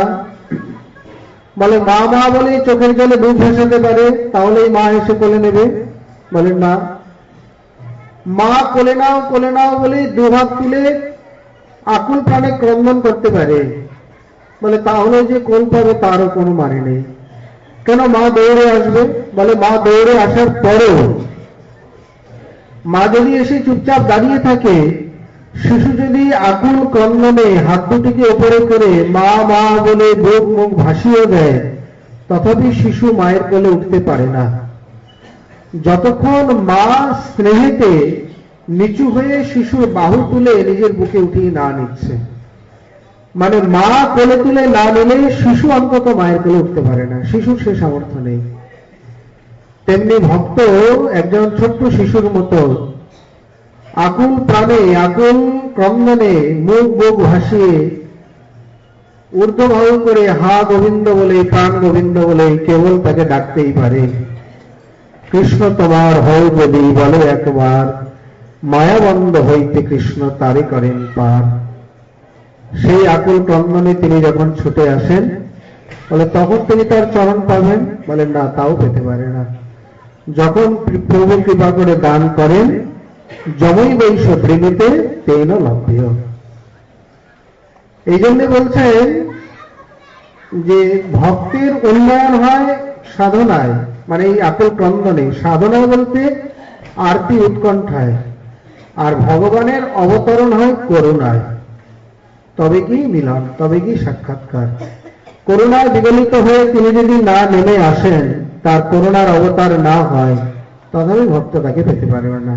বলে মা মা বলে চোখের জলে দুধ ভাসাতে পারে, তাহলেই মা এসে কোলে নেবে, বলেন না। মা কোলে নাও বলে দুহাত তুলে আকুল প্রাণে ক্রন্দন করতে পারে, বলে তাহলে যে কোল পাবে তারও কোনো মানে নেই। কেন মা দৌড়ে আসবে? বলে মা দৌড়ে আসার পরেও মা যদি এসে চুপচাপ দাঁড়িয়ে থাকে, শিশু যদি আকুল ক্রন্দনে হাত দুটিকে উপরে করে মা মা বলে বুক মুখ ভাসিয়ে দেয়, তথাপি শিশু মায়ের কোলে উঠতে পারে না। যতক্ষণ মা স্নেহেতে নিচু হয়ে শিশুর বাহু তুলে নিজের বুকে উঠিয়ে না নিচ্ছে, মানে মা কোলে তুলে না নিলে শিশু অন্তত মায়ের কোলে উঠতে পারে না, শিশুর সে সামর্থ্য নেই। তেমনি ভক্ত একজন ছোট্ট শিশুর মতো আকুল প্রাণে আকুল ক্রন্দনে মুখ বুক ভাসিয়ে ঊর্ধ্ববাহু করে হা গোবিন্দ বলে প্রাণ গোবিন্দ বলে কেবল তাকে ডাকতেই পারে। কৃষ্ণ তোমার হও যদি বলে একবার, মায়াবন্ধ হইতে কৃষ্ণ তারে করেন পার। সেই আকুল ক্রন্দনে তিনি যখন ছুটে আসেন, বলে তখন তিনি তার চরণ পাবেন, বলেন না, তাও পেতে পারে না। যখন প্রভু কৃপা করে দান করেন, জমই বৈশ প্রেমিতে তেন লভ্য। এই জন্য বলছেন যে ভক্তের উন্নয়ন হয় সাধনায়, মানে এই আকুল ক্রন্দনে। সাধনায় বলতে আরতি উৎকণ্ঠায়, আর ভগবানের অবতরণ হয় করুণায়। তবে কি মিলন, তবে কি সাক্ষাৎকার। করুণায় বিগলিত হয়ে তিনি যদি না নেমে আসেন, তার করুণার অবতার না হয়, তথাপি ভক্ত তাকে পেতে পারবে না।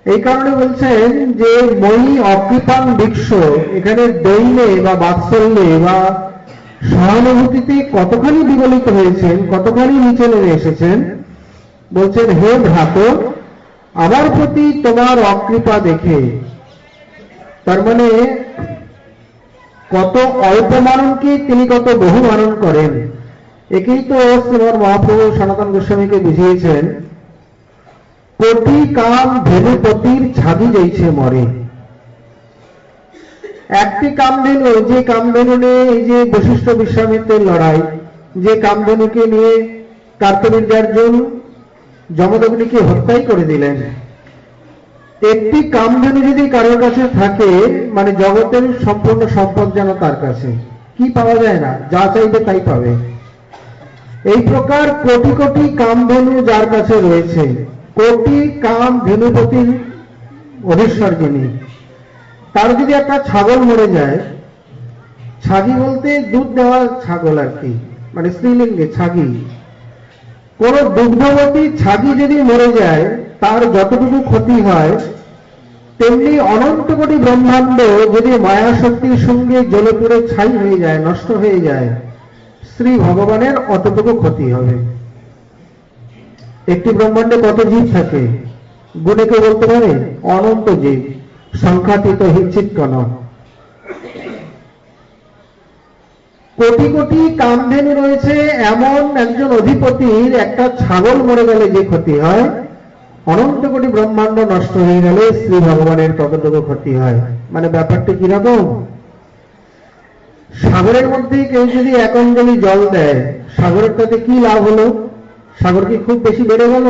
এই কারণে বলছেন যে মই অকৃপাং বিক্ষ, এখানে দৈন্যে বা বাৎসল্যে বা সহানুভূতিতে কতখানি বিগলিত হয়েছেন, কতখানি নিচে নেমে এসেছেন। বলছেন হে ভ্রাত, আমার প্রতি তোমার অকৃপা দেখে, তার মানে কত অল্প মাননকে তিনি কত বহু মানন করেন। একেই তো শ্রীমৎ মহাপ্রভু সনাতন গোস্বামীকে বুঝিয়েছেন, কোটি কাম ধেনুপতির ছাদি যাইছে মরে। একটি কামধেনু, যে কামধেনু নিয়ে এই যে বশিষ্ঠ বিশ্বামিত্রের লড়াই, যে কামধেনুকে নিয়ে কার্তবীর্যার্জুন যমদগ্নিকে হত্যাই করে দিলেন, একটি কামধেনু যদি কারোর কাছে থাকে, মানে জগতের সম্পূর্ণ সম্পদ যেন তার কাছে, কি পাওয়া যায় না, যা চাইবে তাই পাবে। এই প্রকার কোটি কোটি কামধেনু যার কাছে রয়েছে, কোটি কাম ধেনুপতির অধীশ্বর যিনি, তার যদি একটা ছাগল মরে যায়, ছাগি বলতে দুধ দেওয়া ছাগল আর কি, মানে স্ত্রীলিঙ্গে ছাগি, কোন দুগ্ধবতী ছাগি যদি মরে যায়, তার যতটুকু ক্ষতি হয়, তেমনি অনন্ত কোটি ব্রহ্মাণ্ড যদি মায়া শক্তির সঙ্গে জ্বলে পুড়ে ছাই হয়ে যায়, নষ্ট হয়ে যায়, শ্রী ভগবানের অতটুকু ক্ষতি হবে। একটি ব্রহ্মাণ্ডে কত জীব থাকে গুণে কেউ বলতে পারে? অনন্ত জীব, সংখ্যাতীত হিচ্ছিৎকণ। কোটি কোটি কামধেনু রয়েছে, এমন একজন অধিপতির একটা ছাগল মরে গেলে যে ক্ষতি হয়, অনন্ত কোটি ব্রহ্মাণ্ড নষ্ট হয়ে গেলে শ্রী ভগবানের ততটুকু ক্ষতি হয়। মানে ব্যাপারটা কিরকম? সাগরের মধ্যে কেউ যদি এক অঞ্জলি জল দেয়, সাগরের তাতে কি লাভ হলো? সাগর কি খুব বেশি বেড়ে গেল?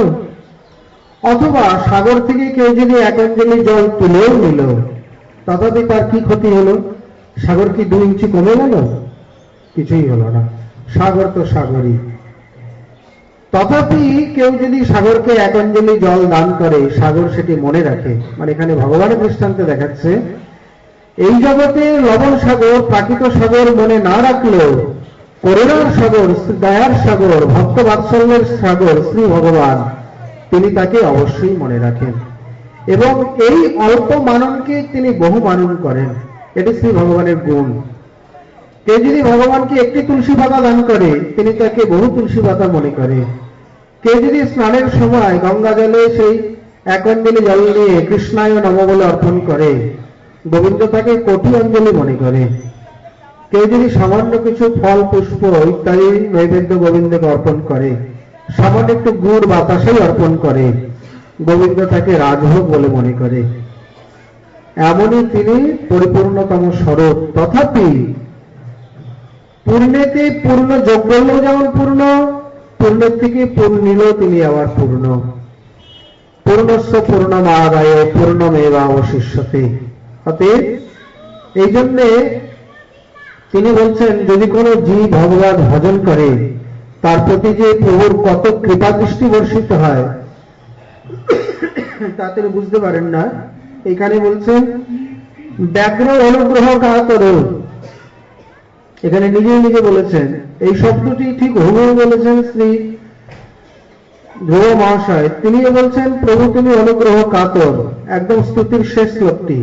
অথবা সাগর থেকে কেউ যদি এক অঞ্জলি জল তুলেও নিল, তথাপি তার কি ক্ষতি হলো? সাগর কি 2 ইঞ্চি কমে গেল? কিছুই হলো না, সাগর তো সাগরই। তথাপি কেউ যদি সাগরকে এক অঞ্জলি জল দান করে, সাগর সেটি মনে রাখে। মানে এখানে ভগবানের দৃষ্টান্তে দেখাচ্ছে, এই জগতে লবণ সাগর, প্রাকৃত সাগর মনে না রাখলেও করুণার সাগর, দয়ার সাগর, ভক্ত বাৎসল্যের সাগর শ্রী ভগবান, তিনি তাকে অবশ্যই মনে রাখেন। এবং এই অল্প মাননকে তিনি বহু মানন করেন। এটি শ্রী ভগবানের গুণ। কে যদি ভগবানকে একটি তুলসী পাতা দান করে, তিনি তাকে বহু তুলসী পাতা মনে করে। কে যদি স্নানের সময় গঙ্গা জলে সেই এক অঞ্জলি জল নিয়ে কৃষ্ণায় নম বলে অর্পণ করে, গোবিন্দ তাকে কোটি অঞ্জলি মনে করে। কেউ যদি সামান্য কিছু ফল পুষ্প ইত্যাদি নৈবেদ্য গোবিন্দকে অর্পণ করে, সামান্য একটু গুড় বাতাসেই অর্পণ করে, গোবিন্দ তাকে রাজভোগ বলে মনে করে। এমনই তিনি পরিপূর্ণতম স্বরূপ। তথাপি পূর্ণেতে পূর্ণ যোগ্য হলেও যেমন পূর্ণ, পূর্ণের থেকে পূর্ণিলেও তিনি আবার পূর্ণ। পূর্ণস্য পূর্ণমাদায় পূর্ণমেবা অবশিষ্যতে। অতএব এই জন্যে তিনি বলছেন, যদি কোনো জীব ভগবান ভজন করে, তার প্রতি যে প্রভুর কত কৃপা দৃষ্টি বর্ষিত হয় তা তিনি বুঝতে পারেন না। এখানে বলছেন ব্যাঘ্র অনুগ্রহ কাতর। এখানে নিজে নিজে বলেছেন, এই শব্দটি ঠিক হুবহু বলেছেন শ্রী ধ্রুব মহাশয়। তিনিও বলছেন, প্রভু তুমি অনুগ্রহ কাতর। একদম স্তুতির শেষ শ্লোকটি।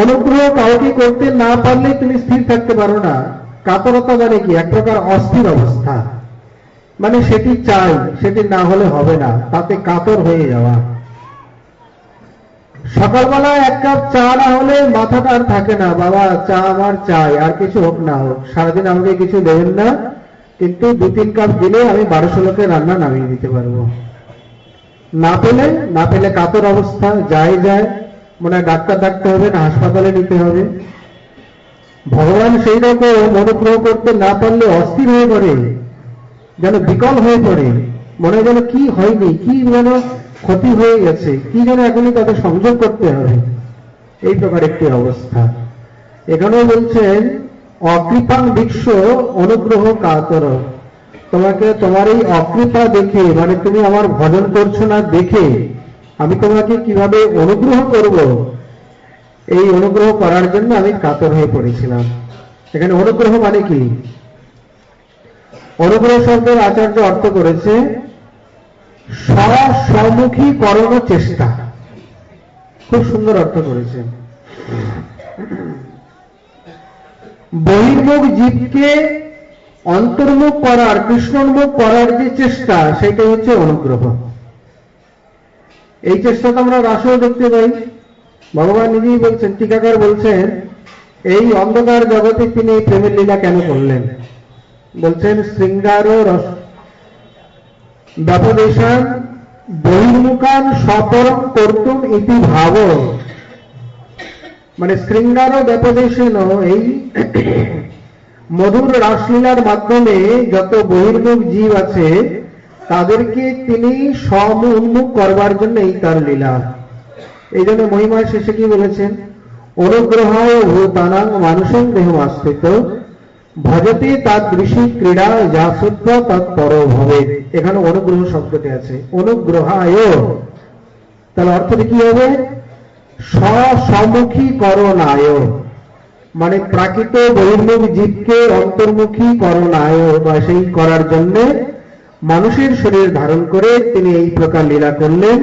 অনুগ্রহ কাউকে করতে না পারলে তুমি স্থির থাকতে পারো না। কাতরতা মানে কি? এক প্রকার অস্থির অবস্থা, মানে সেটি চাই, সেটি না হলে হবে না, তাতে কাতর হয়ে যাওয়া। সকালবেলা এক কাপ চা না হলে মাথাটা আর থাকে না, বাবা চা আমার চাই, আর কিছু হোক না হোক, সারাদিন আমাকে কিছু দেবেন না, কিন্তু 2-3 কাপ দিলে আমি 1200 লোকের রান্না নামিয়ে দিতে পারবো। না পেলে কাতর অবস্থা, যায় মনে হয় ডাক্তার ডাকতে হবে না, হাসপাতালে নিতে হবে। ভগবান সেই রকম অনুগ্রহ করতে না পারলে অস্থির হয়ে পড়ে, যেন বিকল হয়ে পড়ে, মনে যেন কি হয়নি, কি যেন ক্ষতি হয়ে গেছে, কি যেন এখনই তাদের সংযোগ করতে হবে, এই প্রকার একটি অবস্থা। এখানেও বলছেন অকৃপাং ভিক্ষ অনুগ্রহ কাতর। তোমাকে তোমার এই অকৃপা দেখে, মানে তুমি আমার ভজন করছো না দেখে আমি তোমাকে কিভাবে অনুগ্রহ করব, এই অনুগ্রহ করার জন্য আমি কাতর হয়ে পড়েছিলাম। এখানে অনুগ্রহ মানে কি? অনুগ্রহ শব্দের আচার্য অর্থ করেছে স্বমুখীকরণ চেষ্টা। খুব সুন্দর অর্থ করেছেন। বহির্মুখ জীবকে অন্তর্মুখ করার, কৃষ্ণোন্মুখ করার যে চেষ্টা, সেটা হচ্ছে অনুগ্রহ। এই চেষ্টা তো আমরা রাসেও দেখতে পাই। ভগবান নিজেই বলছেন, টিকাকার বলছেন, এই অন্ধকার জগতে তিনি প্রেমের লীলা কেন করলেন? বলছেন শৃঙ্গার রস ব্যাপদেশান বহির্মুখান সপরম কর্তুম ইতি ভাব। মানে শৃঙ্গার ব্যাপদেশন, এই মধুর রাসলীলার মাধ্যমে যত বহির্মুখ জীব আছে তাদেরকে তিনি সমুন্মুখ করবার জন্য এই তার লীলা। এই জন্য মহিমার শেষে কি বলেছেন? অনুগ্রহায় ভূতানাং মানুষং দেহমাশ্রিত ভজতে তাদৃশী ক্রীড়া যা শুদ্ধ তৎপর ভবে। এখানে অনুগ্রহ শব্দটি আছে, অনুগ্রহায়। তাহলে অর্থটি কি হবে? স্বমুখীকরণায়, মানে প্রাকৃত বহির্মুখ জীবকে অন্তর্মুখী করণায়, বা সেই করার জন্য মানুষের শরীর ধারণ করে তিনি এই প্রকার লীলা করলেন,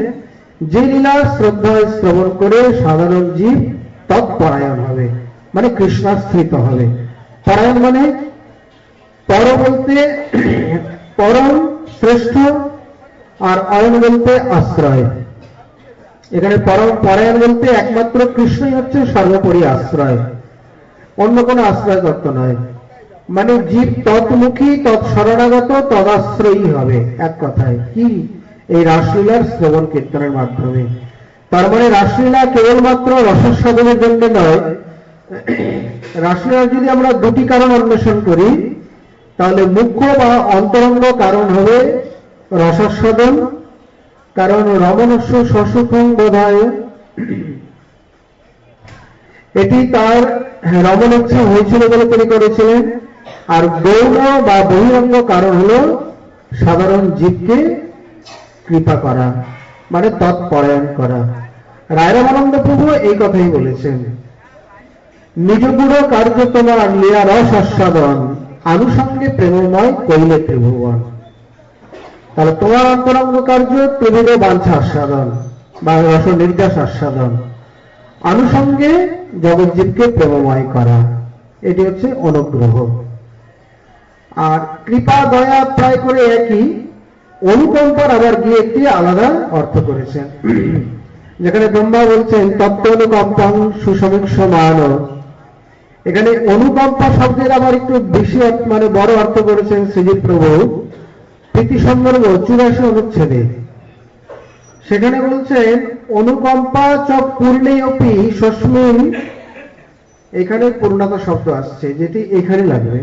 যে লীলা শ্রদ্ধায় শ্রবণ করে সাধারণ জীব তৎপরায়ণ হবে, মানে কৃষ্ণাশ্রিত হবে। পরায়ণ মানে পর বলতে পরম শ্রেষ্ঠ, আর অয়ন বলতে আশ্রয়। এখানে পরম পরায়ণ বলতে একমাত্র কৃষ্ণই হচ্ছে সর্বোপরি আশ্রয়, অন্য কোনো আশ্রয় তত্ত্ব নয়। মানে জীব তৎমুখী, তৎশরণাগত, তদাশ্রয়ী হবে এক কথায়। কি? এই রাসলীলার শ্রবণ কীর্তনের মাধ্যমে। তার মানে রাসলীলা কেবলমাত্র রসস্বাদনের জন্য নয়। রাসলীলার যদি আমরা দুটি কারণ অন্বেষণ করি, তাহলে মুখ্য বা অন্তরঙ্গ কারণ হবে রসস্বাদন, কারণ রমণস্য সসুখং বোধায়, এটি তার রমণ ইচ্ছা হয়েছিল বলে তিনি করেছিলেন। আর গৌণ বা বহিরঙ্গ কারণ হল সাধারণ জীবকে কৃপা করা, মানে তৎপরায়ণ করা। রায়রামানন্দ প্রভু এই কথাই বলেছেন, নিজ গুণ কার্য তোমার লীলা রস আস্বাদন আনুষঙ্গে প্রেমময় কইলে ত্রিভুবন। তাহলে তোমার অন্তরঙ্গ কার্য ত্রিভুব বাঞ্ছা আস্বাদন, বা রস নির্যাস আস্বাদন, আনুষঙ্গে জগৎজীবকে প্রেমময় করা, এটি হচ্ছে অনুগ্রহ। আর কৃপা দয়া প্রায় করে একই, অনুকম্পার আবার গিয়ে একটি আলাদা অর্থ করেছেন। যেখানে ব্রহ্মা বলছেন তত্ত্ব অনুকম্পং সুসমীক্ষমান, এখানে অনুকম্পা শব্দের আবার একটু বেশি মানে বড় অর্থ করেছেন শ্রীজীব প্রভু প্রীতি সন্দর্ভ 84 অনুচ্ছেদে। সেখানে বলছেন অনুকম্পা চ পূর্ণে অপি সস্মিন, এখানে পূর্ণতা শব্দ আসছে যেটি এখানে লাগবে।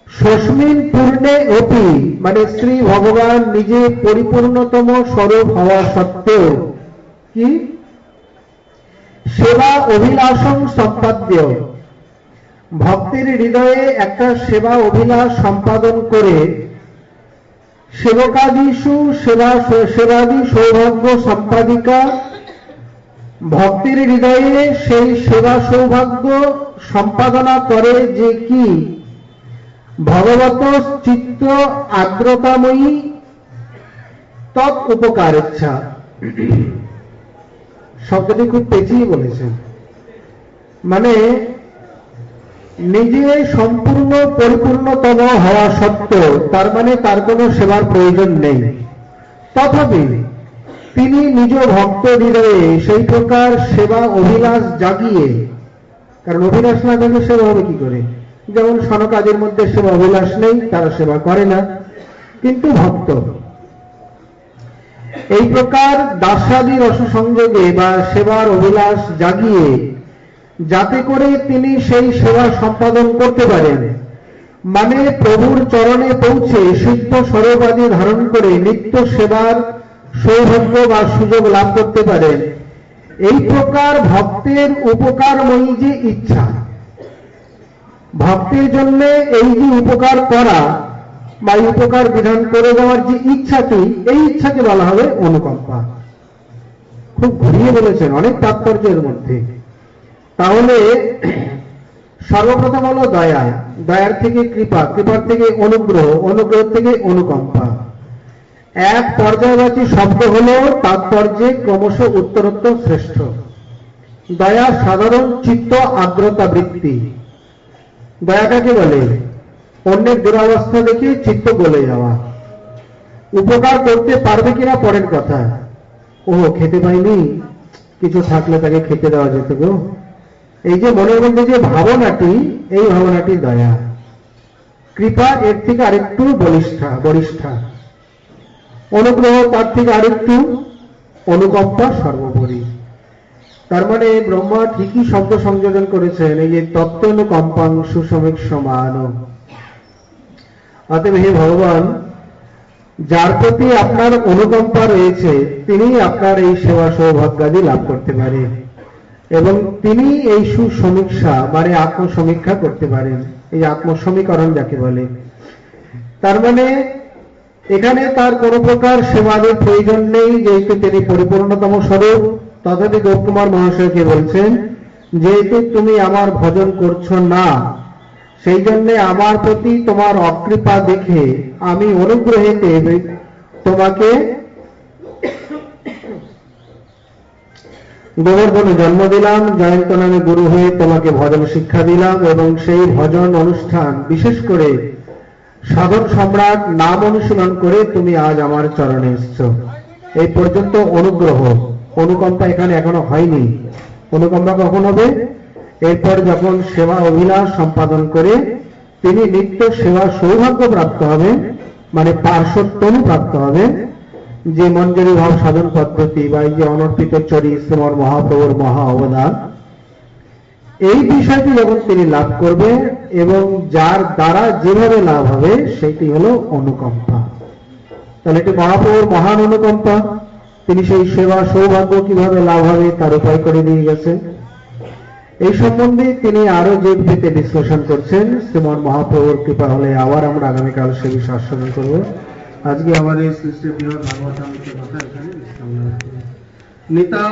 সস্মিন পূর্ণে অপি মানে শ্রী ভগবান নিজে পরিপূর্ণতম স্বরূপ হওয়া সত্ত্বেও কি সেবা অভিলাষং সম্পাদ্য, ভক্তের হৃদয়ে একটা সেবা অভিলাষ সম্পাদন করে সেবকাদিষু সেবাদি সৌভাগ্য সম্পাদিকা, ভক্তের হৃদয়ে সেই সেবা সৌভাগ্য সম্পাদনা করে যে কি ভগবত চিত্ত আর্দ্রতাময়ী তৎ উপকার ইচ্ছা। শব্দটি খুব পেঁচিয়ে বলেছেন, মানে নিজে সম্পূর্ণ পরিপূর্ণতম হওয়া সত্ত্বেও তার মানে তার কোনো সেবার প্রয়োজন নেই, তথাপি তিনি নিজ ভক্ত হৃদয়ে সেই প্রকার সেবা অভিলাষ জাগিয়ে, কারণ অভিলাষ না থাকলে সেবা হবে কি করে? যেমন সনকাদের মধ্যে সেবা অভিলাষ নেই, তারা সেবা করে না, কিন্তু ভক্ত এই প্রকার দাসাদি রস সংযোগে বা সেবার অভিলাষ জাগিয়ে যাতে করে তিনি সেই সেবা সম্পাদন করতে পারেন, মানে প্রভুর চরণে পৌঁছে সিদ্ধ স্বরূপাদি ধারণ করে নিত্য সেবার সৌভাগ্য বা সুযোগ লাভ করতে পারেন, এই প্রকার ভক্তের উপকারময়ী যে ইচ্ছা, ভক্তের জন্য এই যে উপকার করা বা উপকার বিধান করে দেওয়ার যে ইচ্ছাটি, এই ইচ্ছাকে বলা হবে অনুকম্পা। খুব ঘুরিয়ে বলেছেন, অনেক তাৎপর্য এর মধ্যে। তাহলে সর্বপ্রথম হলো দয়া, দয়ার থেকে কৃপা, কৃপার থেকে অনুগ্রহ, অনুগ্রহ থেকে অনুকম্পা। এক পর্যায়বাচী শব্দ হলো তাৎপর্যে ক্রমশ উত্তরোত্তর শ্রেষ্ঠ। দয়া সাধারণ চিত্ত আর্দ্রতা বৃত্তি। দয়াটাকে বলে অন্যের দুরাবস্থা দেখে চিত্ত গলে যাওয়া। উপকার করতে পারবে কিনা পরের কথা, ও খেতে পাইনি, কিছু থাকলে তাকে খেতে দেওয়া যেত গো, এই যে মনের মধ্যে যে ভাবনাটি, এই ভাবনাটি দয়া। কৃপা এর থেকে আরেকটু বলিষ্ঠা, অনুগ্রহ তার থেকে আরেকটু, অনুকম্পা সর্বোপরি। তার মানে ব্রহ্মা ঠিকই শব্দ সংযোজন করেছেন, এই যে তত্ত্ব অনুকম্পাং সুসমীক সমান। অতএব হে ভগবান, যার প্রতি আপনার অনুকম্পা রয়েছে তিনি আপনার এই সেবা সৌভাগ্যাদি লাভ করতে পারে এবং তিনি এই সুসমীক্ষা মানে আত্মসমীক্ষা করতে পারেন, এই আত্মসমীকরণ যাকে বলে। তার মানে এখানে তার কোন প্রকার সেবাদের প্রয়োজন নেই, যেহেতু তিনি পরিপূর্ণতম স্বরূপ। তথাপি গৌরকুমার মহাশয়কে বলছেন, যেহেতু তুমি আমার ভজন করছো না, সেই জন্য আমার প্রতি তোমার অকৃপা দেখে আমি অনুগ্রহেতে তোমাকে গোবর্ধনে জন্ম দিলাম, জয়ন্ত নামে গুরু হয়ে তোমাকে ভজন শিক্ষা দিলাম এবং সেই ভজন অনুষ্ঠান বিশেষ করে সাধন সম্রাট নাম অনুশীলন করে তুমি আজ আমার চরণে এসছো। এই পর্যন্ত অনুগ্রহ, অনুকম্পা এখানে এখনো হয়নি। অনুকম্পা কখন হবে? এরপর যখন সেবা অভিলাষ সম্পাদন করে তিনি নিত্য সেবা সৌভাগ্য প্রাপ্ত হবেন, মানে পার্শ্বত্বনু প্রাপ্ত হবেন, যে মঞ্জরি ভাব সাধন পদ্ধতি বা এই যে অনর্পিত চরি শ্রীমর মহাপ্রভুর মহা অবদান, এই বিষয়টি যখন তিনি লাভ করবেন এবং যার দ্বারা যেভাবে লাভ হবে সেটি হলো অনুকম্পা। তাহলে এটি মহাপ্রভুর মহান অনুকম্পা। তিনি সেই সেবা সৌভাগ্য কিভাবে লাভ হবে তার উপায় করে দিয়ে গেছেন। এই সম্বন্ধে তিনি আরো যে পেতে বিশ্লেষণ করছেন। শ্রীমন মহাপ্রভুর কৃপা হলে আবার আমরা আগামীকাল সে বিষয়ে আস্বাদন করব। আজকে আমাদের সৃষ্টি বৃহৎ ভাগবত কথা এখানে নিতা